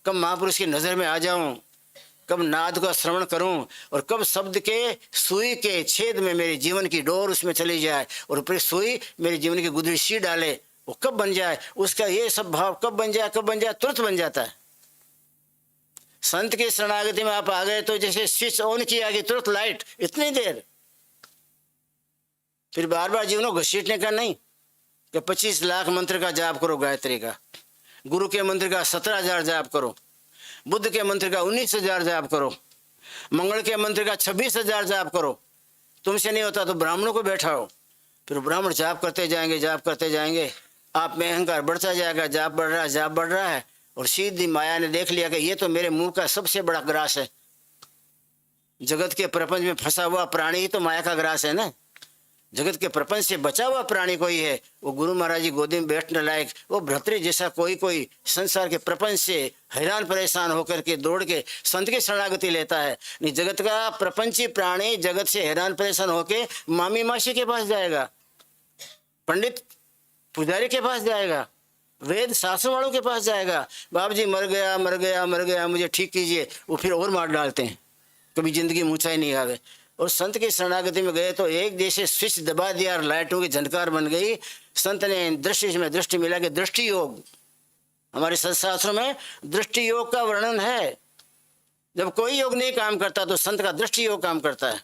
कब महापुरुष की नजर में आ जाऊं, कब नाद का श्रवण करूं और कब शब्द के सुई के छेद में मेरे जीवन की डोर उसमें चली जाए और फिर सुई मेरे जीवन की गुदड़ी सी डाले, वो कब बन जाए, उसका ये सब भाव कब बन जाए, कब बन जाए, तुरंत बन जाता है। संत की शरणागति में आप आ गए तो जैसे स्विच ऑन किया कि तुरंत लाइट, इतनी देर। फिर बार बार जीवनों घसीटने का नहीं कि 25 लाख मंत्र का जाप करो, गायत्री का, गुरु के मंत्र का 17,000 जाप करो, बुद्ध के मंत्र का 19,000 जाप करो, मंगल के मंत्र का 26,000 जाप करो। तुमसे नहीं होता तो ब्राह्मणों को बैठाओ, फिर ब्राह्मण जाप करते जाएंगे, जाप करते जाएंगे, आप में अहंकार बढ़ता जाएगा, जाप बढ़ रहा है, जाप बढ़ रहा है। और सीधी माया ने देख लिया कि ये तो मेरे मुंह का सबसे बड़ा ग्रास है। जगत के प्रपंच में फंसा हुआ प्राणी ही तो माया का ग्रास है ना। जगत के प्रपंच से बचा हुआ प्राणी कोई है वो गुरु महाराज जी गोदी में बैठने लायक, वो भ्रतृ जैसा कोई संसार के प्रपंच से हैरान परेशान होकर के दौड़ के संत की शरणागति लेता है। नहीं, जगत का प्रपंची प्राणी जगत से हैरान परेशान होके मामी मासी के पास जाएगा, पंडित पुजारी के पास जाएगा, वेद शास्त्र वालों के पास जाएगा, बाबू जी मर गया मर गया मर गया मुझे ठीक कीजिए, वो फिर और मार डालते हैं, कभी जिंदगी ऊंचाई नहीं आवे। और संत की शरणागति में गए तो एक जैसे स्विच दबा दिया और लाइटों की झनकार बन गई। संत ने दृष्टि में दृष्टि मिला कि दृष्टि योग, हमारे शास्त्रों में दृष्टि योग का वर्णन है। जब कोई योग नहीं काम करता तो संत का दृष्टि योग काम करता है।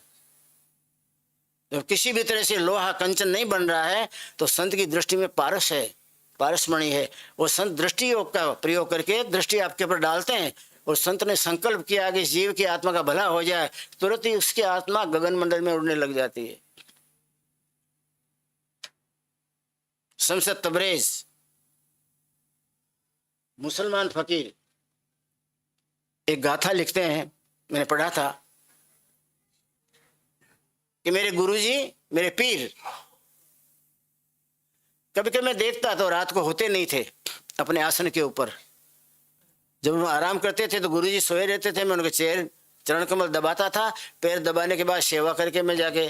जब किसी भी तरह से लोहा कंचन नहीं बन रहा है तो संत की दृष्टि में पारस है, पारसमणि है। वो संत दृष्टि योग का प्रयोग करके दृष्टि आपके ऊपर डालते हैं और संत ने संकल्प किया कि इस जीव की आत्मा का भला हो जाए, तुरंत ही उसकी आत्मा गगन मंडल में उड़ने लग जाती है। शमशद तबरेज मुसलमान फकीर एक गाथा लिखते हैं, मैंने पढ़ा था कि मेरे गुरुजी मेरे पीर, कभी कभी मैं देखता तो रात को होते नहीं थे अपने आसन के ऊपर। जब वो आराम करते थे तो गुरुजी सोए रहते थे, मैं उनके चरण कमल दबाता था, पैर दबाने के बाद सेवा करके मैं जाके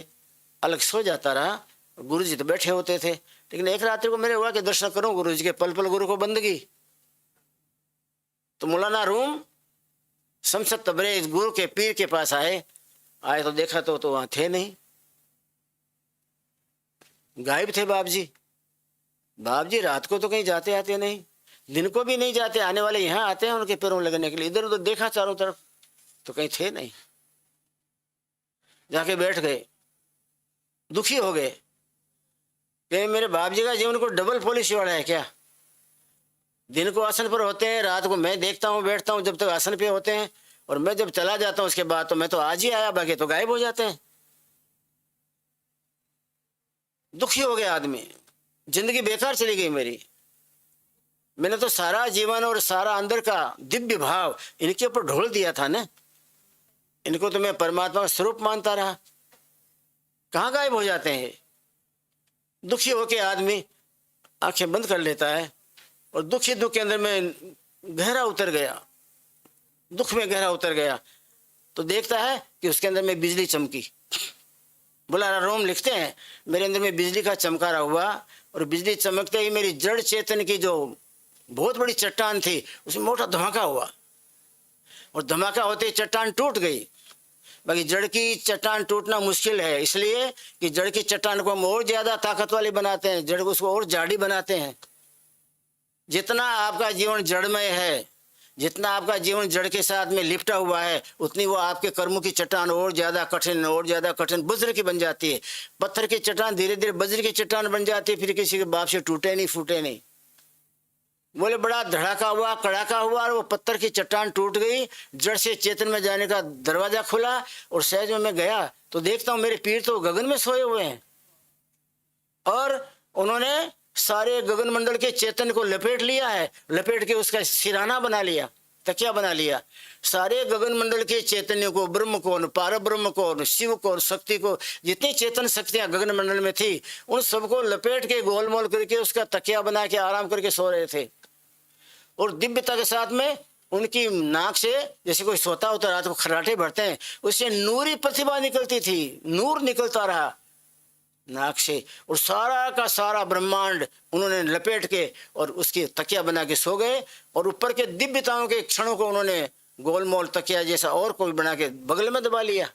अलग सो जाता रहा। गुरुजी तो बैठे होते थे, लेकिन एक रात्रि को मेरे हुआ कि दर्शन करूं गुरुजी के, पल पल गुरु को बंदगी। तो मौलाना रूम शमशद तबरेज गुरु के पीर के पास आए तो देखा तो वहां थे नहीं, गायब थे बाप जी। बाप जी रात को तो कहीं जाते आते नहीं, दिन को भी नहीं जाते, आने वाले यहाँ आते हैं उनके पैरों में लगने के लिए। इधर उधर देखा चारों तरफ तो कहीं थे नहीं, जाके बैठ गए, दुखी हो गए कि मेरे बाप जी का जीवन को डबल पॉलिसी वाला है क्या। दिन को आसन पर होते हैं, रात को मैं देखता हूँ बैठता हूँ जब तक आसन पे होते हैं, और मैं जब चला जाता हूँ उसके बाद तो मैं तो आज ही आया, बाकी तो गायब हो जाते हैं। दुखी हो गया आदमी, जिंदगी बेकार चली गई मेरी। मैंने तो सारा जीवन और सारा अंदर का दिव्य भाव इनके ऊपर ढोल दिया था ना, इनको तो मैं परमात्मा का स्वरूप मानता रहा, कहाँ गायब हो जाते हैं। दुखी होके आदमी आंखें बंद कर लेता है और दुखी दुख के अंदर में गहरा उतर गया, दुख में गहरा उतर गया तो देखता है कि उसके अंदर में बिजली चमकी। बोला रोम लिखते हैं मेरे अंदर में बिजली का चमकारा हुआ, और बिजली चमकते ही मेरी जड़ चेतन की जो बहुत बड़ी चट्टान थी उसमें मोटा धमाका हुआ, और धमाका होते ही चट्टान टूट गई। बाकी जड़ की चट्टान टूटना मुश्किल है, इसलिए कि जड़ की चट्टान को हम और ज्यादा ताकत वाली बनाते हैं, जड़ को उसको और जाड़ी बनाते हैं। जितना आपका जीवन जड़मय है, जितना आपका जीवन जड़ के साथ में लिपटा हुआ है, उतनी वो आपके कर्मों की चट्टान और ज्यादा कठिन और ज्यादा कठिन वज्र की बन जाती है। पत्थर की चट्टान धीरे धीरे वज्र की चट्टान बन जाती है, फिर किसी के बाप से टूटे नहीं फूटे नहीं। बोले बड़ा धड़ाका हुआ, कड़ाका हुआ, और वो पत्थर की चट्टान टूट गई, जड़ से चेतन में जाने का दरवाजा खुला, और सहज में मैं गया तो देखता हूँ मेरे पीर तो गगन में सोए हुए हैं, और उन्होंने सारे गगन मंडल के चेतन को लपेट लिया है, लपेट के उसका सिरहाना बना लिया, तकिया बना लिया। सारे गगन मंडल के चैतन्य को, ब्रह्म को, पार ब्रह्म को, शिव को, शक्ति को, जितनी चेतन शक्तियां गगन मंडल में थी उन सबको लपेट के गोलमोल करके उसका तकिया बना के आराम करके सो रहे थे। और दिव्यता के साथ में उनकी नाक से जैसे कोई सोता होता रात को खर्राटे भरते हैं, उससे नूरी प्रतिभा निकलती थी, नूर निकलता रहा नाक से, और सारा का सारा ब्रह्मांड उन्होंने लपेट के और उसकी तकिया बना के सो गए। और ऊपर के दिव्यताओं के क्षणों को उन्होंने गोलमोल तकिया जैसा और कोई बना के बगल में दबा लिया,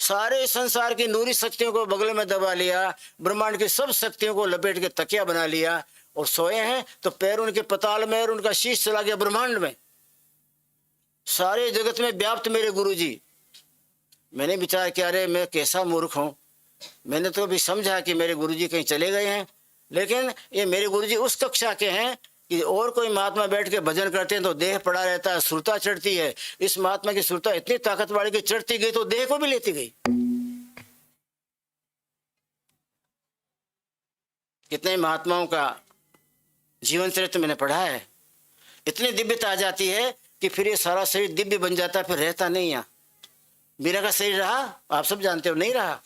सारे संसार की नूरी शक्तियों को बगल में दबा लिया, ब्रह्मांड की सब शक्तियों को लपेट के तकिया बना लिया और सोए हैं। तो पैर उनके पताल में और उनका शीश चला गया ब्रह्मांड में, सारे जगत में व्याप्त मेरे गुरुजी। मैंने विचार किया अरे मैं कैसा मूर्ख हूं, मैंने तो अभी समझा कि मेरे गुरुजी कहीं चले गए हैं, लेकिन ये मेरे गुरुजी उस कक्षा के हैं कि और कोई महात्मा बैठ के भजन करते हैं तो देह पड़ा रहता है, सुरता चढ़ती है। इस महात्मा की सुरता इतनी ताकत वाली कि चढ़ती गई तो देह को भी लेती गई। कितने महात्माओं का जीवन चरित्र मैंने पढ़ा है, इतनी दिव्यता आ जाती है कि फिर ये सारा शरीर दिव्य बन जाता है, फिर रहता नहीं। यहाँ मीरा का शरीर रहा, आप सब जानते हो, नहीं रहा।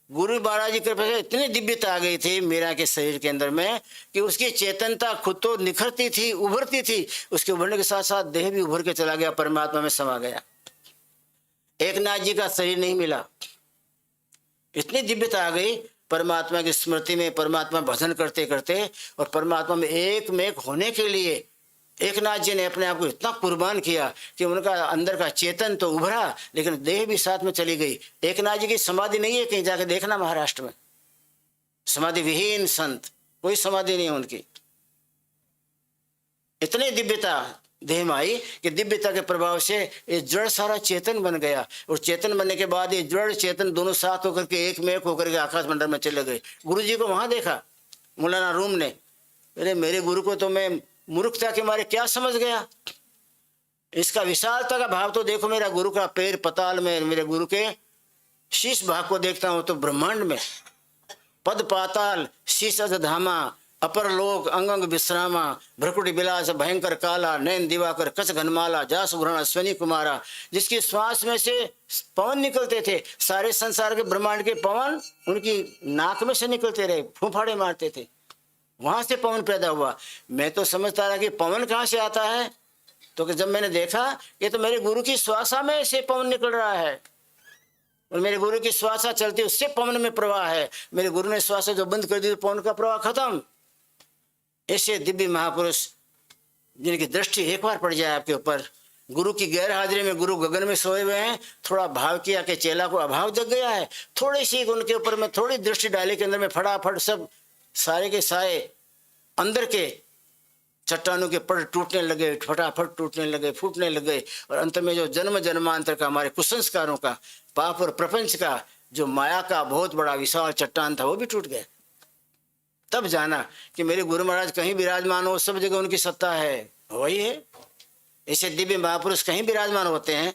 गुरु महाराज की कृपा से इतनी दिव्यता आ गई थी मीरा के शरीर के अंदर में कि उसकी चेतनता खुद तो निखरती थी, उभरती थी, उसके उभरने के साथ साथ देह भी उभर के चला गया, परमात्मा में समा गया। एक नाथ जी का शरीर नहीं मिला, इतनी दिव्यता आ गई परमात्मा की स्मृति में, परमात्मा भजन करते करते, और परमात्मा में एक होने के लिए एक नाथ जी ने अपने आप को इतना कुर्बान किया कि उनका अंदर का चेतन तो उभरा लेकिन देह भी साथ में चली गई। एक नाथ जी की समाधि नहीं है, कहीं जाके देखना महाराष्ट्र में, समाधि विहीन संत, कोई समाधि नहीं है उनकी। इतनी दिव्यता देह में आई कि दिव्यता के प्रभाव से ये जड़ सारा चेतन बन गया, और चेतन बनने के बाद ये जड़ चेतन दोनों साथ होकर के एक में एक होकर के आकाश मंडल में चले गए। गुरु जी को वहां देखा मौलाना रूम ने, अरे मेरे गुरु को तो मैं मूर्खता के मारे क्या समझ गया, इसका विशालता का भाव तो देखो। मेरा गुरु का पैर पताल में, मेरे गुरु के शीश भाग को देखता हूं तो ब्रह्मांड में, पद पाताल शीश धामा, अपर लोक अंग अंग विश्रामा, भ्रकुटी बिलास भयंकर काला, नयन दिवाकर कच घनमाला, जास भ्रण अश्वनी कुमारा, जिसकी श्वास में से पवन निकलते थे, सारे संसार के ब्रह्मांड के पवन उनकी नाक में से निकलते रहे, फूफाड़े मारते थे, वहां से पवन पैदा हुआ। मैं तो समझता रहा कि पवन कहाँ से आता है, तो कि जब मैंने देखा ये तो मेरे गुरु की श्वासा में से पवन निकल रहा है, और मेरे गुरु की श्वासा चलती उससे पवन में प्रवाह है। मेरे गुरु ने श्वासा जो बंद कर दी तो पवन का प्रवाह खत्म। ऐसे दिव्य महापुरुष जिनकी दृष्टि एक बार पड़ जाए आपके ऊपर, गुरु की गैर हाजिरी में गुरु गगन में सोए हुए हैं, थोड़ा भाव किया कि चेला को अभाव जग गया है, थोड़ी सी उनके ऊपर में थोड़ी दृष्टि डाली के अंदर में फटाफट सब सारे के सारे अंदर के चट्टानों के पड़ टूटने लगे, फटाफट टूटने लगे, फूटने लगे, और अंत में जो जन्म जन्मांतर का हमारे कुसंस्कारों का, पाप और प्रपंच का, जो माया का बहुत बड़ा विशाल चट्टान था, वो भी टूट गया। तब जाना कि मेरे गुरु महाराज कहीं विराजमान हो, सब जगह उनकी सत्ता है, वही है। ऐसे दिव्य महापुरुष कहीं विराजमान होते हैं,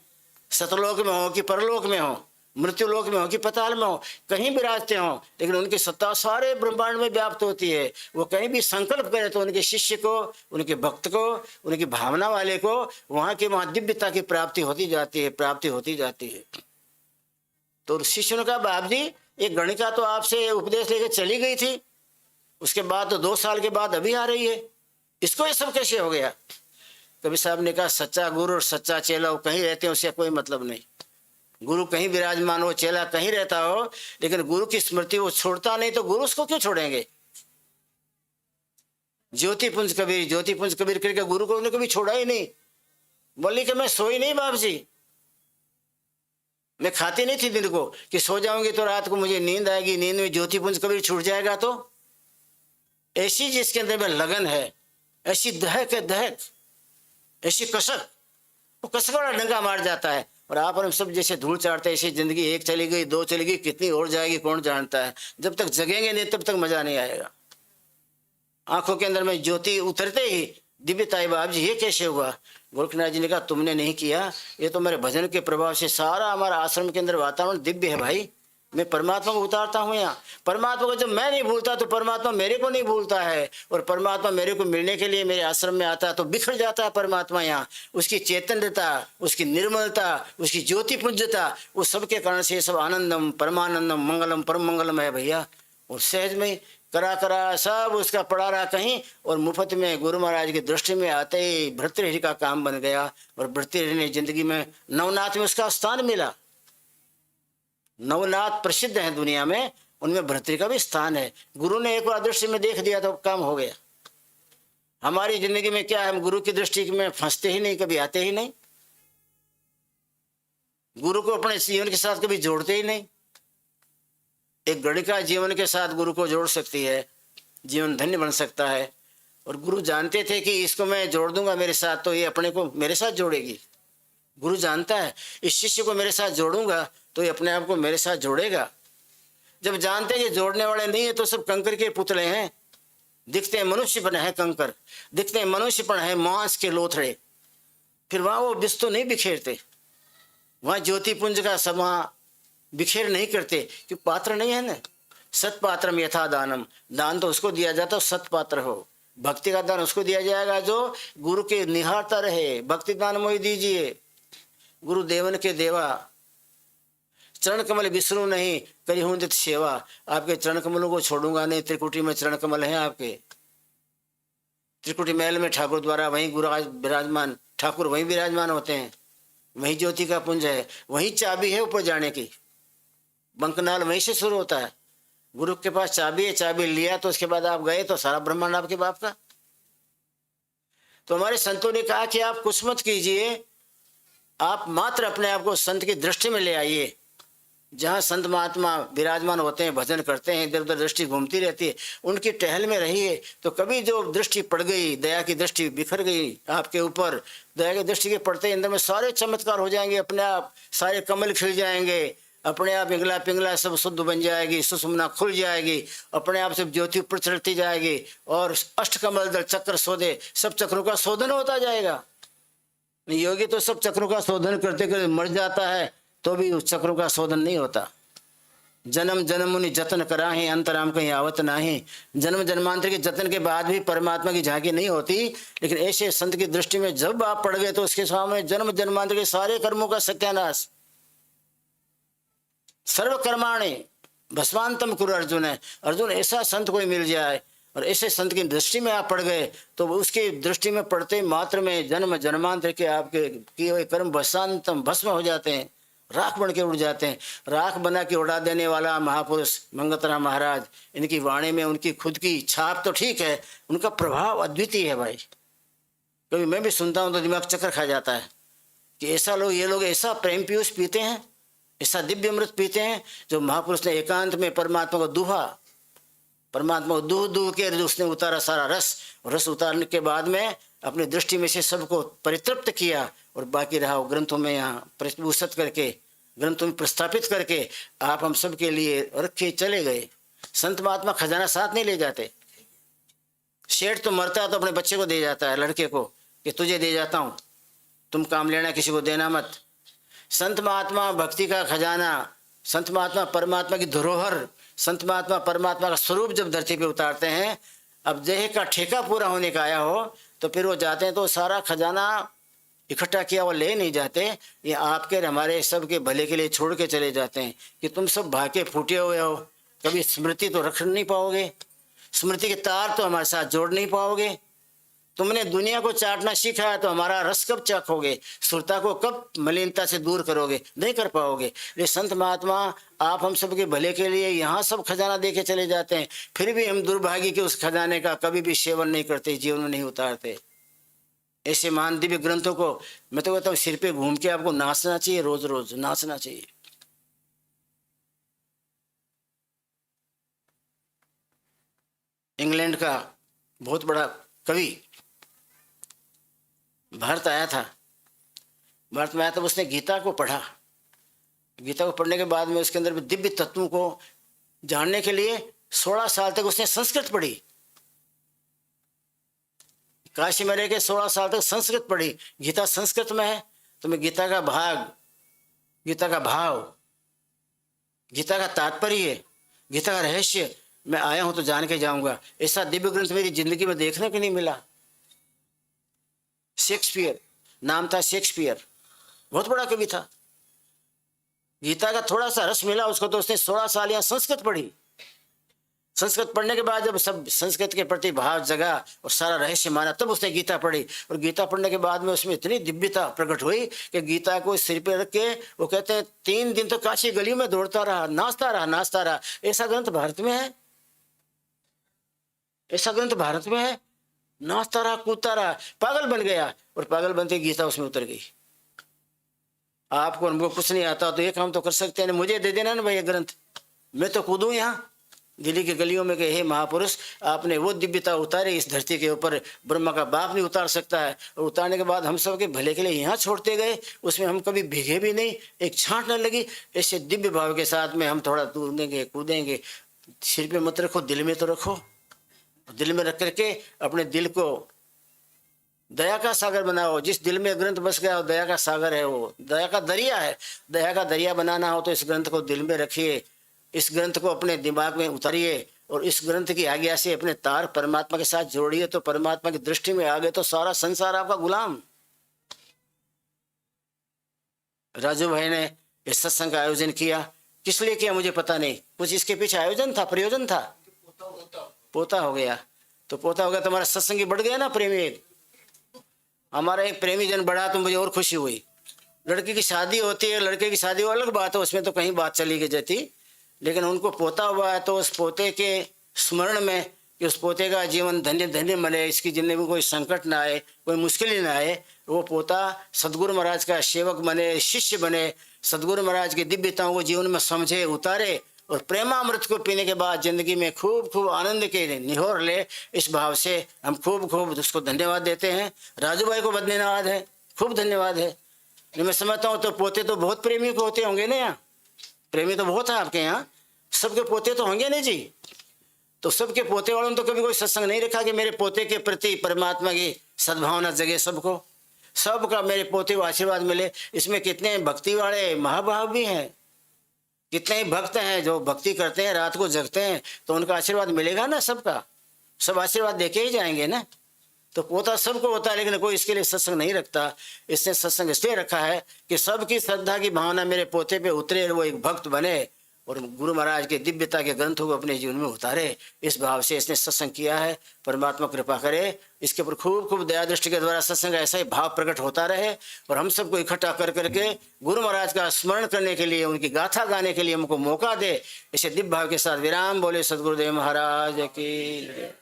सतलोक में हो कि परलोक में हो, मृत्यु लोक में हो कि पताल में हो, कहीं विराजते हो, लेकिन उनकी सत्ता सारे ब्रह्मांड में व्याप्त होती है। वो कहीं भी संकल्प करे तो उनके शिष्य को, उनके भक्त को, उनकी भावना वाले को वहां की वहां दिव्यता की प्राप्ति होती जाती है, प्राप्ति होती जाती है। तो शिष्य ने कहा, बाप जी एक गणिका तो आपसे उपदेश लेकर चली गई थी, उसके बाद तो 2 साल के बाद अभी आ रही है, इसको ये सब कैसे हो गया? कबीर साहब ने कहा, सच्चा गुरु और सच्चा चेला वो कहीं रहते हैं, उससे कोई मतलब नहीं। गुरु कहीं विराजमान हो, चेला कहीं रहता हो, लेकिन गुरु की स्मृति वो छोड़ता नहीं, तो गुरु उसको क्यों छोड़ेंगे? ज्योति पुंज कबीर करके गुरु को उन्होंने कभी छोड़ा ही नहीं। बोली कि मैं सोई नहीं बाप जी, मैं खाती नहीं थी दिन को कि सो जाऊंगी तो रात को मुझे नींद आएगी, नींद में ज्योति पुंज कबीर छूट जाएगा। तो ऐसी जिसके अंदर में लगन है, ऐसी दहक है, दहक, ऐसी कसक, वो कसक वाला डंगा मार जाता है। और आप और हम सब जैसे धूल चाटते हैं, ऐसी जिंदगी एक चली गई, 2 चली गई, कितनी और जाएगी कौन जानता है। जब तक जगेंगे नहीं तब तक मजा नहीं आएगा। आंखों के अंदर में ज्योति उतरते ही दिव्यता, बाप जी ये कैसे हुआ? गोरखनाथ जी ने कहा, तुमने नहीं किया, ये तो मेरे भजन के प्रभाव से सारा हमारा आश्रम के अंदर वातावरण दिव्य है भाई। मैं परमात्मा को उतारता हूँ यहाँ। परमात्मा को जब मैं नहीं भूलता तो परमात्मा मेरे को नहीं भूलता है, और परमात्मा मेरे को मिलने के लिए मेरे आश्रम में आता है तो बिखर जाता है परमात्मा यहाँ। उसकी चैतन्यता, उसकी निर्मलता, उसकी ज्योति पुंजता, उस सब के कारण से ये सब आनंदम परमानंदम मंगलम परम मंगलम है भैया। और सहज में करा करा सब उसका पड़ा रहा कहीं, और मुफ्त में गुरु महाराज की दृष्टि में आते ही भर्तृहरि का काम बन गया। और भर्तृहरि ने जिंदगी में नवनाथ में उसका स्थान मिला। नवनाथ प्रसिद्ध है दुनिया में, उनमें भर्तृहरि का भी स्थान है। गुरु ने एक बार दृष्टि में देख दिया तो काम हो गया। हमारी जिंदगी में क्या है, हम गुरु की दृष्टि में फंसते ही नहीं, कभी आते ही नहीं, गुरु को अपने जीवन के साथ कभी जोड़ते ही नहीं। एक गणिका जीवन के साथ गुरु को जोड़ सकती है, जीवन धन्य बन सकता है। और गुरु जानते थे कि इसको मैं जोड़ दूंगा मेरे साथ तो ये अपने को मेरे साथ जोड़ेगी। गुरु जानता है इस शिष्य को मेरे साथ जोड़ूंगा तो ये अपने आप को मेरे साथ जोड़ेगा। जब जानते हैं कि जोड़ने वाले नहीं है तो सब कंकर के पुतले हैं, दिखते हैं मनुष्यपन है कंकर, दिखते हैं मनुष्यपन है मांस के लोथड़े। फिर वहां वो बिस्तु नहीं बिखेरते, वहां ज्योतिपुंज का समा बिखेर नहीं करते, कि पात्र नहीं है ना। सत्पात्रम यथा दानम, दान तो उसको दिया जाता सत्पात्र हो। भक्ति का दान उसको दिया जाएगा जो गुरु के निहारता रहे। भक्ति दान मोहि दीजिए, गुरु देवन के देवा, चरण कमल बिसरू नहीं, करी हूं नित सेवा। आपके चरण कमलों को छोड़ूंगा नहीं। त्रिकुटी में चरण कमल है आपके, त्रिकुटी महल में ठाकुर द्वारा वहीं गुरु विराजमान, ठाकुर वहीं विराजमान होते हैं, वहीं ज्योति का पुंज है, वहीं चाबी है ऊपर जाने की। बंकनाल वहीं से शुरू होता है। गुरु के पास चाबी है, चाबी लिया तो उसके बाद आप गए तो सारा ब्रह्मांड आपके बाप का। तो हमारे संतों ने कहा कि आप कुछ मत कीजिए, आप मात्र अपने आप को संत की दृष्टि में ले आइए। जहाँ संत महात्मा विराजमान होते हैं, भजन करते हैं, इधर उधर दृष्टि घूमती रहती है, उनकी टहल में रहिए। तो कभी जो दृष्टि पड़ गई, दया की दृष्टि बिखर गई आपके ऊपर, दया की दृष्टि के पड़ते अंदर में सारे चमत्कार हो जाएंगे, अपने आप सारे कमल खिल जाएंगे, अपने आप इंगला पिंगला सब शुद्ध बन जाएगी, सुषुम्ना खुल जाएगी, अपने आप सब ज्योति ऊपर चढ़ती जाएगी, और अष्टकमल दल चक्र शोधे, सब चक्रों का शोधन होता जाएगा। योगी तो सब चक्रों का शोधन करते करते मर जाता है तो भी उस चक्रों का शोधन नहीं होता। जन्म जन्म मुनि जतन करा है, अंतराम कहीं आवत नाही। जन्म जन्मांतर के जतन के बाद भी परमात्मा की झांकी नहीं होती, लेकिन ऐसे संत की दृष्टि में जब आप पड़ गए तो उसके सामने जन्म जन्मांतर के सारे कर्मों का सत्यानाश। सर्व कर्माणे भस्मांतम कुरु अर्जुन है। अर्जुन ऐसा संत कोई मिल जाए और ऐसे संत की दृष्टि में आप पड़ गए तो उसकी दृष्टि में पड़ते मात्र में जन्म जन्मांतर के आपके किए हुए कर्म भस्मांतम भस्म हो जाते हैं, राख बन के उड़ जाते हैं। राख बना के उड़ा देने वाला महापुरुष मंगतराम महाराज, इनकी वाणी में उनकी खुद की छाप तो ठीक है, उनका प्रभाव अद्वितीय है भाई। कभी मैं भी सुनता हूँ तो दिमाग चक्कर खा जाता है कि ऐसा लोग, ये लोग ऐसा प्रेम पीयूष पीते हैं, ऐसा दिव्य अमृत पीते हैं जो महापुरुष ने एकांत में परमात्मा को दुहा, परमात्मा को दूह दूह के उसने उतारा सारा रस, और रस उतारने के बाद में अपनी दृष्टि में से सबको परितृप्त किया, और बाकी रहा वो ग्रंथों में यहाँ प्रस्तुत करके, ग्रंथों में प्रस्थापित करके आप हम सब के लिए रखे चले गए। संत महात्मा खजाना साथ नहीं ले जाते। शेठ तो मरता है तो अपने बच्चे को दे जाता है, लड़के को, कि तुझे दे जाता हूँ, तुम काम लेना, किसी को देना मत। संत महात्मा भक्ति का खजाना, संत महात्मा परमात्मा की धरोहर, संत महात्मा परमात्मा का स्वरूप जब धरती पे उतारते हैं, अब देह का ठेका पूरा होने का आया हो तो फिर वो जाते हैं तो सारा खजाना इकट्ठा किया वो ले नहीं जाते, ये आपके हमारे सब के भले के लिए छोड़ के चले जाते हैं कि तुम सब भाके फूटे हुए हो, कभी स्मृति तो रख नहीं पाओगे, स्मृति के तार तो हमारे साथ जोड़ नहीं पाओगे। तुमने दुनिया को चाटना सीखा है तो हमारा रस कब चाखोगे, सुरता को कब मलिनता से दूर करोगे, नहीं कर पाओगे। ये संत महात्मा आप हम सब के भले के लिए यहाँ सब खजाना दे के चले जाते हैं, फिर भी हम दुर्भाग्य के उस खजाने का कभी भी सेवन नहीं करते, जीवन में नहीं उतारते। ऐसे महान दिव्य ग्रंथों को मैं तो कहता हूँ सिर पे घूम के आपको नाचना चाहिए, रोज रोज नाचना चाहिए। इंग्लैंड का बहुत बड़ा कवि भारत आया था, भारत में आया तब उसने गीता को पढ़ा। गीता को पढ़ने के बाद में उसके अंदर भी दिव्य तत्वों को जानने के लिए 16 साल तक उसने संस्कृत पढ़ी। काशी में रह के 16 साल तक संस्कृत पढ़ी। गीता संस्कृत में है तो मैं गीता का भाग, गीता का भाव, गीता का तात्पर्य, गीता का रहस्य मैं आया हूं तो जान के जाऊंगा। ऐसा दिव्य ग्रंथ मेरी जिंदगी में देखने को नहीं मिला। शेक्सपियर नाम था, शेक्सपियर बहुत बड़ा कवि था। गीता का थोड़ा सा रस मिला उसको तो उसने 16 साल यहाँ संस्कृत पढ़ी। संस्कृत पढ़ने के बाद जब सब संस्कृत के प्रति भाव जगा और सारा रहस्य माना तब उसने गीता पढ़ी। और गीता पढ़ने के बाद में उसमें इतनी दिव्यता प्रकट हुई कि गीता को सिर पे रख के वो कहते हैं 3 दिन तो काशी गलियों में दौड़ता रहा, नाचता रहा, नाचता रहा। ऐसा ग्रंथ भारत में है, ऐसा ग्रंथ भारत में है। नाचता रहा, कूदता रहा, पागल बन गया और पागल बनते गीता उसमें उतर गई। आपको हमको कुछ नहीं आता तो ये काम तो कर सकते हैं, मुझे दे देना ना भाई ये ग्रंथ, मैं तो कूदूं यहाँ दिल्ली की गलियों में कि हे महापुरुष आपने वो दिव्यता उतारी इस धरती के ऊपर, ब्रह्मा का बाप नहीं उतार सकता है। और उतारने के बाद हम सब के भले के लिए यहाँ छोड़ते गए, उसमें हम कभी भीगे भी नहीं, एक छांट न लगी। ऐसे दिव्य भाव के साथ में हम थोड़ा कूदेंगे कूदेंगे। सिर पे मत रखो, दिल में तो रखो। दिल में रख करके अपने दिल को दया का सागर बनाओ। जिस दिल में ग्रंथ बस गया वो दया का सागर है, वो दया का दरिया है। दया का दरिया बनाना हो तो इस ग्रंथ को दिल में रखिए, इस ग्रंथ को अपने दिमाग में उतारिए और इस ग्रंथ की आज्ञा से अपने तार परमात्मा के साथ जोड़िए तो परमात्मा की दृष्टि में आ गए तो सारा संसार आपका गुलाम। राजू भाई ने इस सत्संग का आयोजन किया, किस लिए किया मुझे पता नहीं, कुछ इसके पीछे आयोजन था, प्रयोजन था। पोता हो गया तो पोता हो गया तो हमारा सत्संगी बढ़ गया ना, प्रेमी एक हमारा एक प्रेमी जन बढ़ा तो मुझे और खुशी हुई। लड़की की शादी होती है, लड़के की शादी वो अलग बात है, उसमें तो कहीं बात चली गई जाती, लेकिन उनको पोता हुआ है तो उस पोते के स्मरण में कि उस पोते का जीवन धन्य धन्य बने, इसकी जिंदगी में कोई संकट ना आए, कोई मुश्किल ही ना आए। वो पोता सदगुरु महाराज का सेवक बने, शिष्य बने, सदगुरु महाराज की दिव्यताओं को जीवन में समझे, उतारे और प्रेमामृत को पीने के बाद जिंदगी में खूब खूब आनंद के निहोर ले। इस भाव से हम खूब खूब उसको धन्यवाद देते हैं। राजू भाई को धन्यवाद है, खूब धन्यवाद है। मैं समझता हूँ तो पोते तो बहुत प्रेमी को होते होंगे ना, यहाँ प्रेमी तो बहुत है आपके यहाँ, सबके पोते तो होंगे नहीं जी। तो सबके पोते वालों ने तो कभी कोई सत्संग नहीं रखा कि मेरे पोते के प्रति परमात्मा की सद्भावना जगे सबको, सबका मेरे पोते को आशीर्वाद मिले। इसमें कितने भक्ति वाले महाभाव भी हैं, कितने ही भक्त हैं जो भक्ति करते हैं, रात को जगते हैं, तो उनका आशीर्वाद मिलेगा ना, सबका सब आशीर्वाद देके ही जाएंगे ना। तो पोता सबको होता है लेकिन कोई इसके लिए सत्संग नहीं रखता। इसने सत्संग इसलिए रखा है कि सबकी श्रद्धा की भावना मेरे पोते पे उतरे, वो एक भक्त बने और गुरु महाराज के दिव्यता के ग्रंथों को अपने जीवन में उतारे। इस भाव से इसने सत्संग किया है। परमात्मा कृपा करे इसके ऊपर खूब खूब दया दृष्टि के द्वारा सत्संग ऐसा ही भाव प्रकट होता रहे और हम सबको इकट्ठा कर करके गुरु महाराज का स्मरण करने के लिए, उनकी गाथा गाने के लिए हमको मौका दे। इसे दिव्य भाव के साथ विराम बोले सदगुरुदेव महाराज की।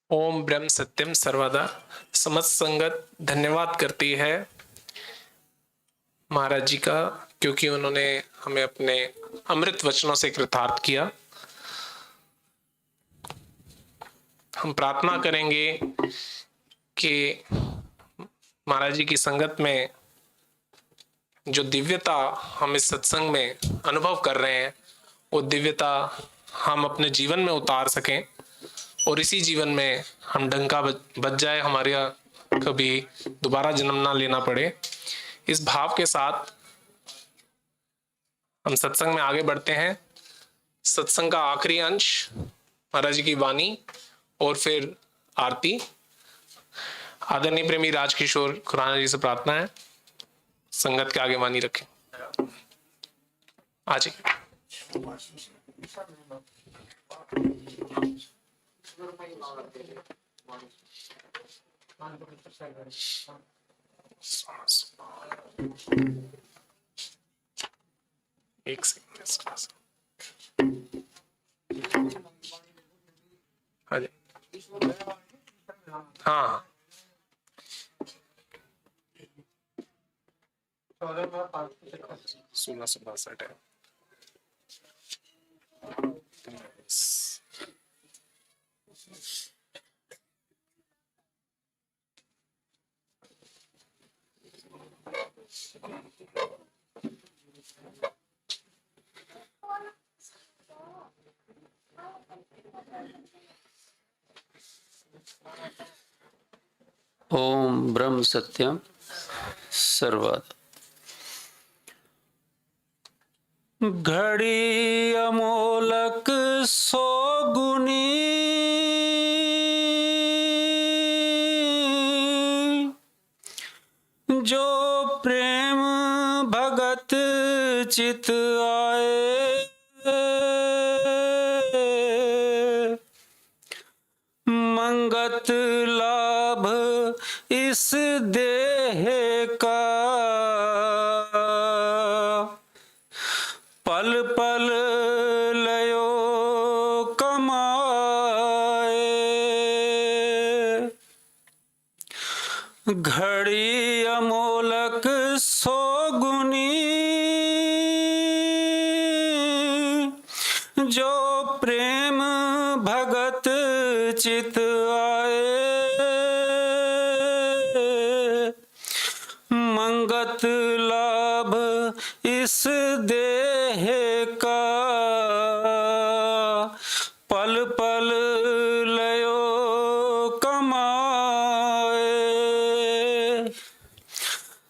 ओम ब्रह्म सत्यम सर्वदा समस्त संगत धन्यवाद करती है महाराज जी का, क्योंकि उन्होंने हमें अपने अमृत वचनों से कृतार्थ किया। हम प्रार्थना करेंगे कि महाराज जी की संगत में जो दिव्यता हम इस सत्संग में अनुभव कर रहे हैं, वो दिव्यता हम अपने जीवन में उतार सकें और इसी जीवन में हम डंका बच जाए, हमारे कभी दोबारा जन्म ना लेना पड़े। इस भाव के साथ हम सत्संग में आगे बढ़ते हैं। सत्संग का आखिरी अंश महाराज जी की वाणी और फिर आरती। आदरणीय प्रेमी राजकिशोर खुराना जी से प्रार्थना है, संगत के आगे वाणी रखें। आज एक सेकंड। हाँ, 1662 है। ओम ब्रह्म सत्यम सर्वदा। घड़ी अमोलक सो गुनी, जो प्रेम भगत चित आए। मंगत लाभ इस देह का, पल पल लयो कमाए। घड़ी अमोलक सो गुनी, जो प्रेम भगत चित आए। मंगत लाभ इस देह का, पल पल लयो कमाए।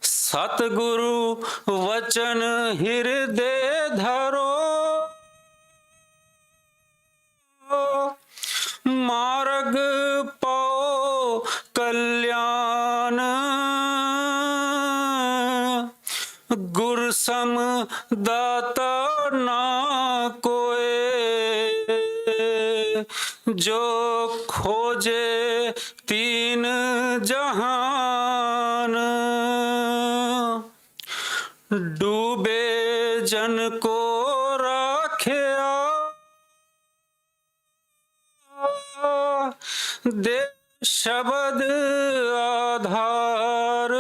सतगुरु वचन हृदय धरो, मार्ग पाओ कल्याण। गुर सम दाता ना कोई, जो खोजे तीन जहान। डूबे जन को राखिया, दे शब्द आधार।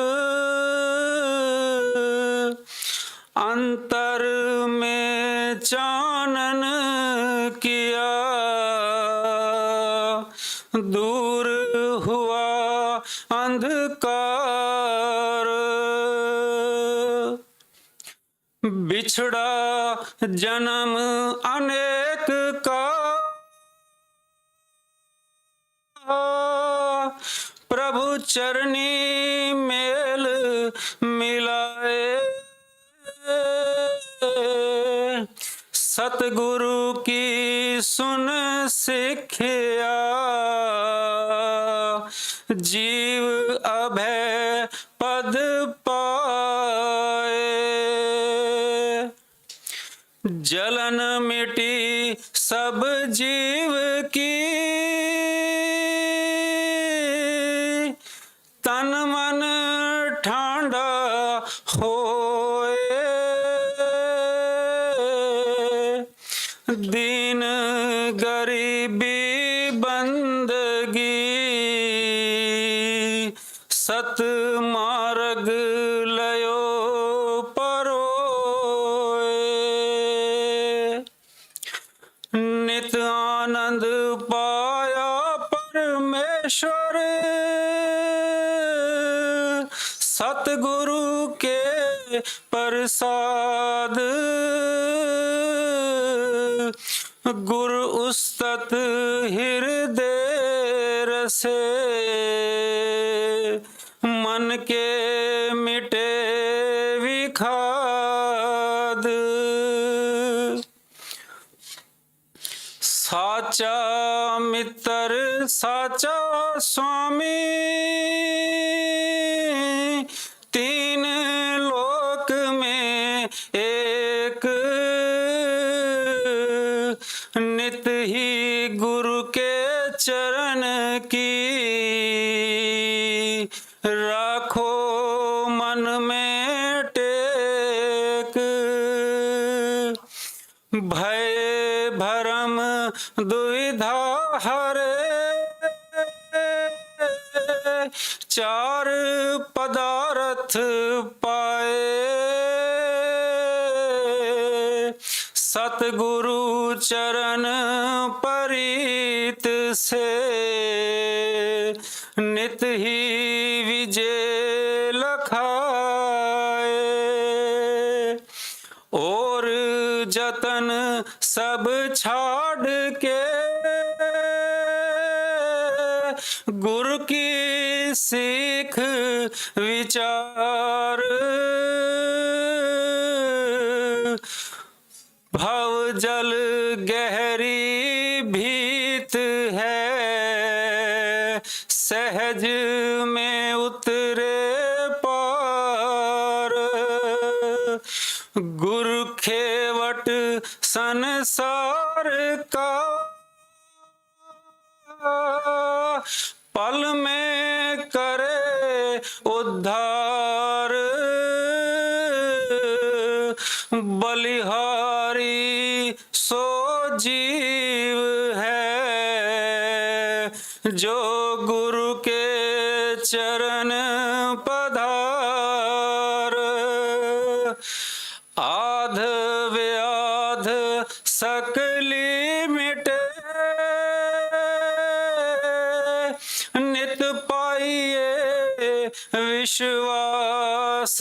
अंतर में चानन किया, दूर हुआ अंधकार। बिछड़ा जन्म अनेक का, प्रभु चरनी मेल मिलाए। सतगुरु की सुन सिखिया, जीव अभय पद पाए। जलन मिटी सब जीव की, तन मन ठांडा होए। दीन गरीबी बंदगी, परमेश्वर सतगुरु के प्रसाद गुरु उस्तत हृदय रसे मन के मिटे विखाद साचा मित्र साचा स्वामी तीन लोक में एक नित ही गुरु के चरण की राखो मन में टेक भय भरम दुविधा हरे चार पदार्थ पाए सतगुरु चरण परीत से नित ही विजय लखाए और जतन सब छाड़ के गुरु की सीख विचार भव जल गहरी भीत है सहज में उतरे पार गुरु खेवट संसार का पल में करे उद्धार बलिहारी सो जीव है जो गुरु के चरण पधार आध व्याध सकली मिटे नित पाइए विश्वास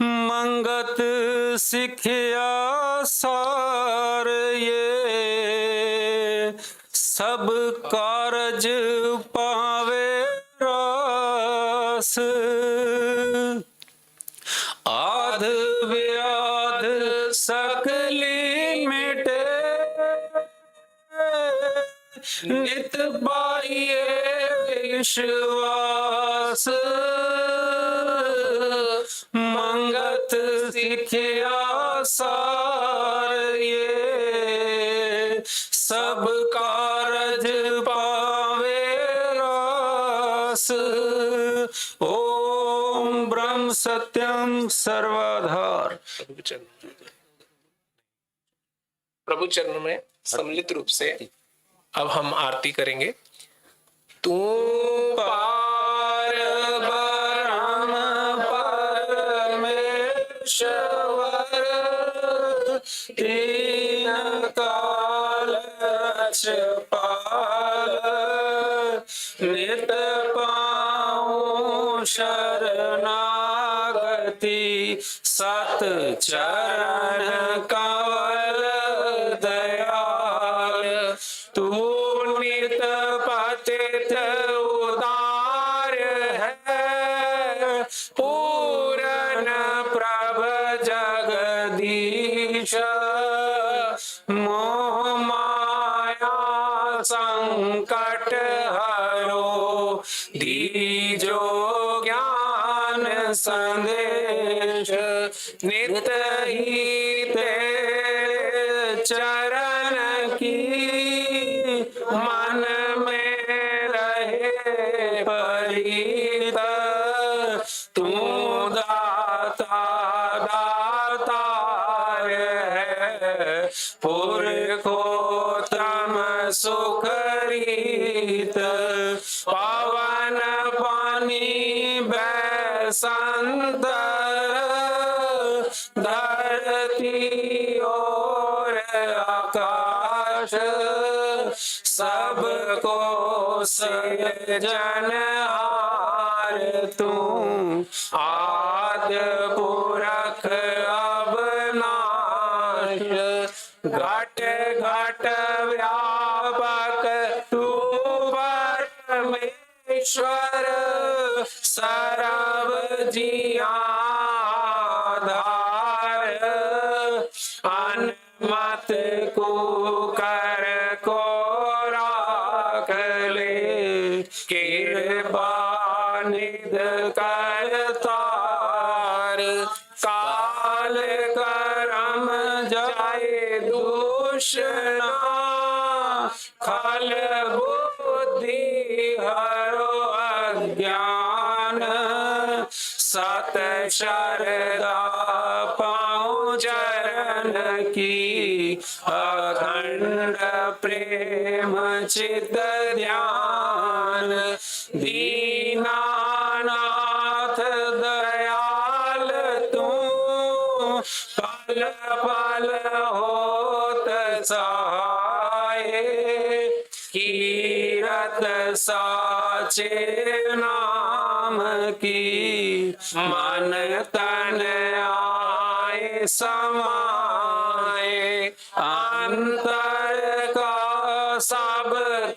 मंगत सिखिया सार ये सब कारज पावे रास आध व्याध सकली मिटे नित पाइए विश्वास मंगत सिखिया सार ये सब कारज पावे रास ओम ब्रह्म सत्यम सर्वाधार प्रभु चरणों में सम्मिलित रूप से अब हम आरती करेंगे। तू पार ब्रह्म परमेश्वर तीन काल छपाल नित पाऊं शरणागति सत चरण कवल दयाल तू नित पतित उदार है पूरन प्रभ जगदीश मोह माया संकट हरो दीजो ज्ञान संदेश नित ही तेरे चरण की मन में रहे परीत तू दाता दातार है पुरखोत्तम सुखरीत पावन पानी बैसंतर धरती और आकाश सब सृजनहार तू आदि पुरख अविनाश घट घट व्यापक तू परमेश्वर सर्व जियाधार अनमत को कर को राख ले कृपा निध करतार काल करम जाय दूषणा खल बुद्धि हरो अज्ञान सत शरदा पाँव चरण की अखंड प्रेम चित ध्यान दीनानाथ दयाल तू पल पल होत सहाय कीरत साचे नाम की मन तन आए समाए अंतर का सब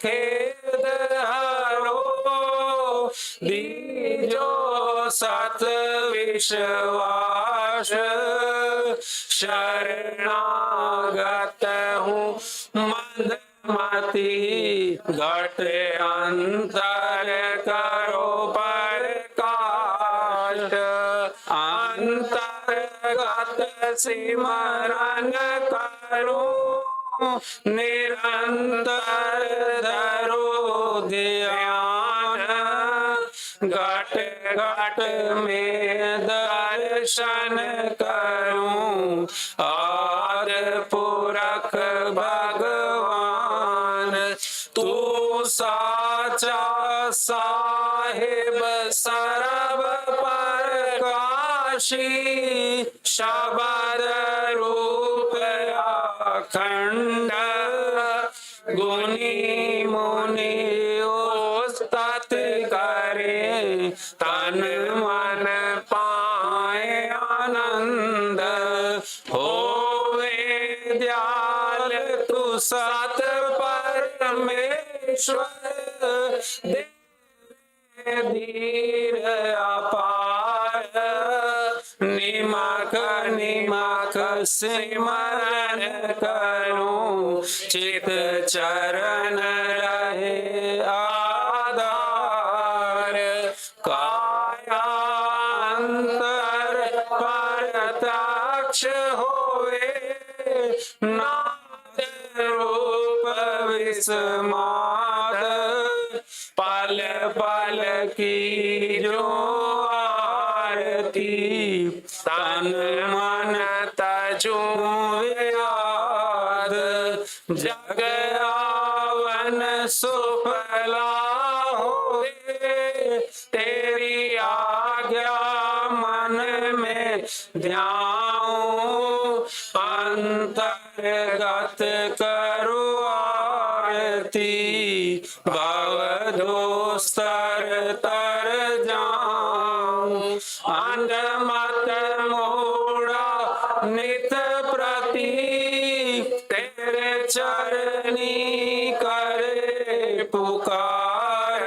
खेद हरो दीजो सत विश्वास शरणागत हूँ मंद मति घट अंतर करो प्रकाश अंतर्गत सिमरन करो निरंतर धरो ध्यान घट घट में दर्शन करूं आद पुरख भगवान तू साचा साहिब सर्व प्रकाशी शबद रूप अखंड गुनी मुनि उस्तत करे तन मन पाए आनंद होवे दयाल तू सत परमेश्वर धीर अपार निमक निमक सिमरन करूं चित चरण रहे आधार काया अंतर प्रत्यक्ष होवे नाद रूप विस्माद पल पल की जो आरती तन मन तजो याद जग आवन सुफला होए तेरी आज्ञा मन में ध्याऊं अंतर्गत करो आरती भव दोस्तर तर जाऊं अंध मत मोड़ा नित प्रति तेरे चरनी करे पुकार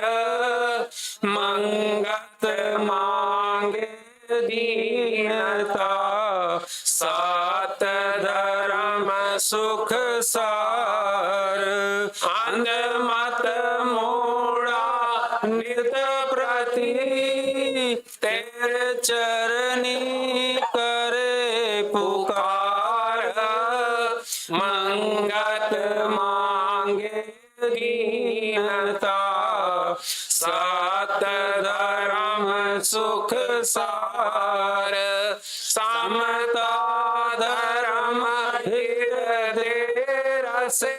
मंगत मांगे दीनता सात धर्म सुख सार अंध मत मोड़ा नित प्रति तेरे चरनी करे पुकार मंगत मांगे दीनता सात धर्म सुख सार समता धर्म हृदय रसे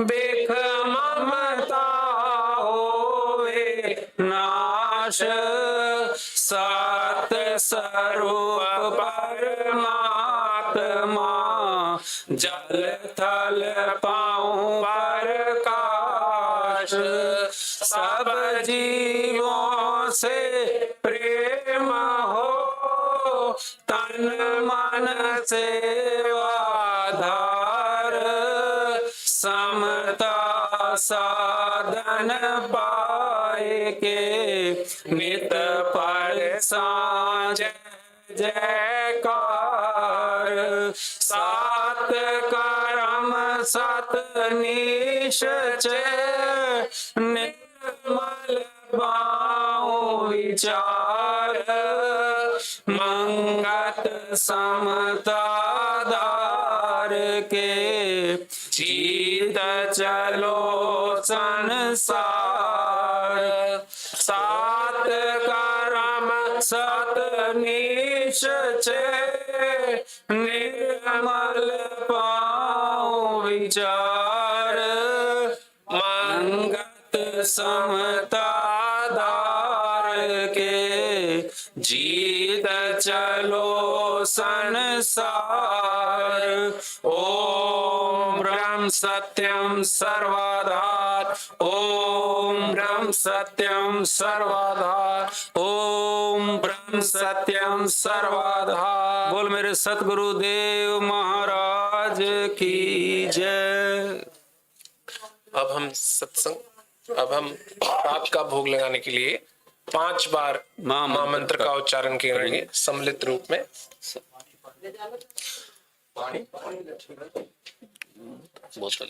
बेख ममता होवे नाश सात स्वरूप परमात्मा जल थल पाऊं प्रकाश सब जीवों से प्रेम हो, तन मन सेवाधार, समता साधन पाए के, नित पर सांझ जयकार। सात कर्म सत निश्चय, निर्मल बाऊ विचार, मंगत समता दार के, जीत चलो संसार। सात कर्म सत निश्चय, निर्मल पाऊ विचार, मंगत समता दार के, जीत चलो संसार। ओम ब्रह्म सत्यम सर्वाधार, ओम ब्रह्म सत्यम सर्वाधार, ओम ब्रह्म सत्यम सर्वाधार। बोल मेरे सतगुरुदेव महाराज की जय। अब हम पाप का भोग लगाने के लिए 5 बार महामंत्र का उच्चारण करेंगे सम्मिलित रूप में। बोतल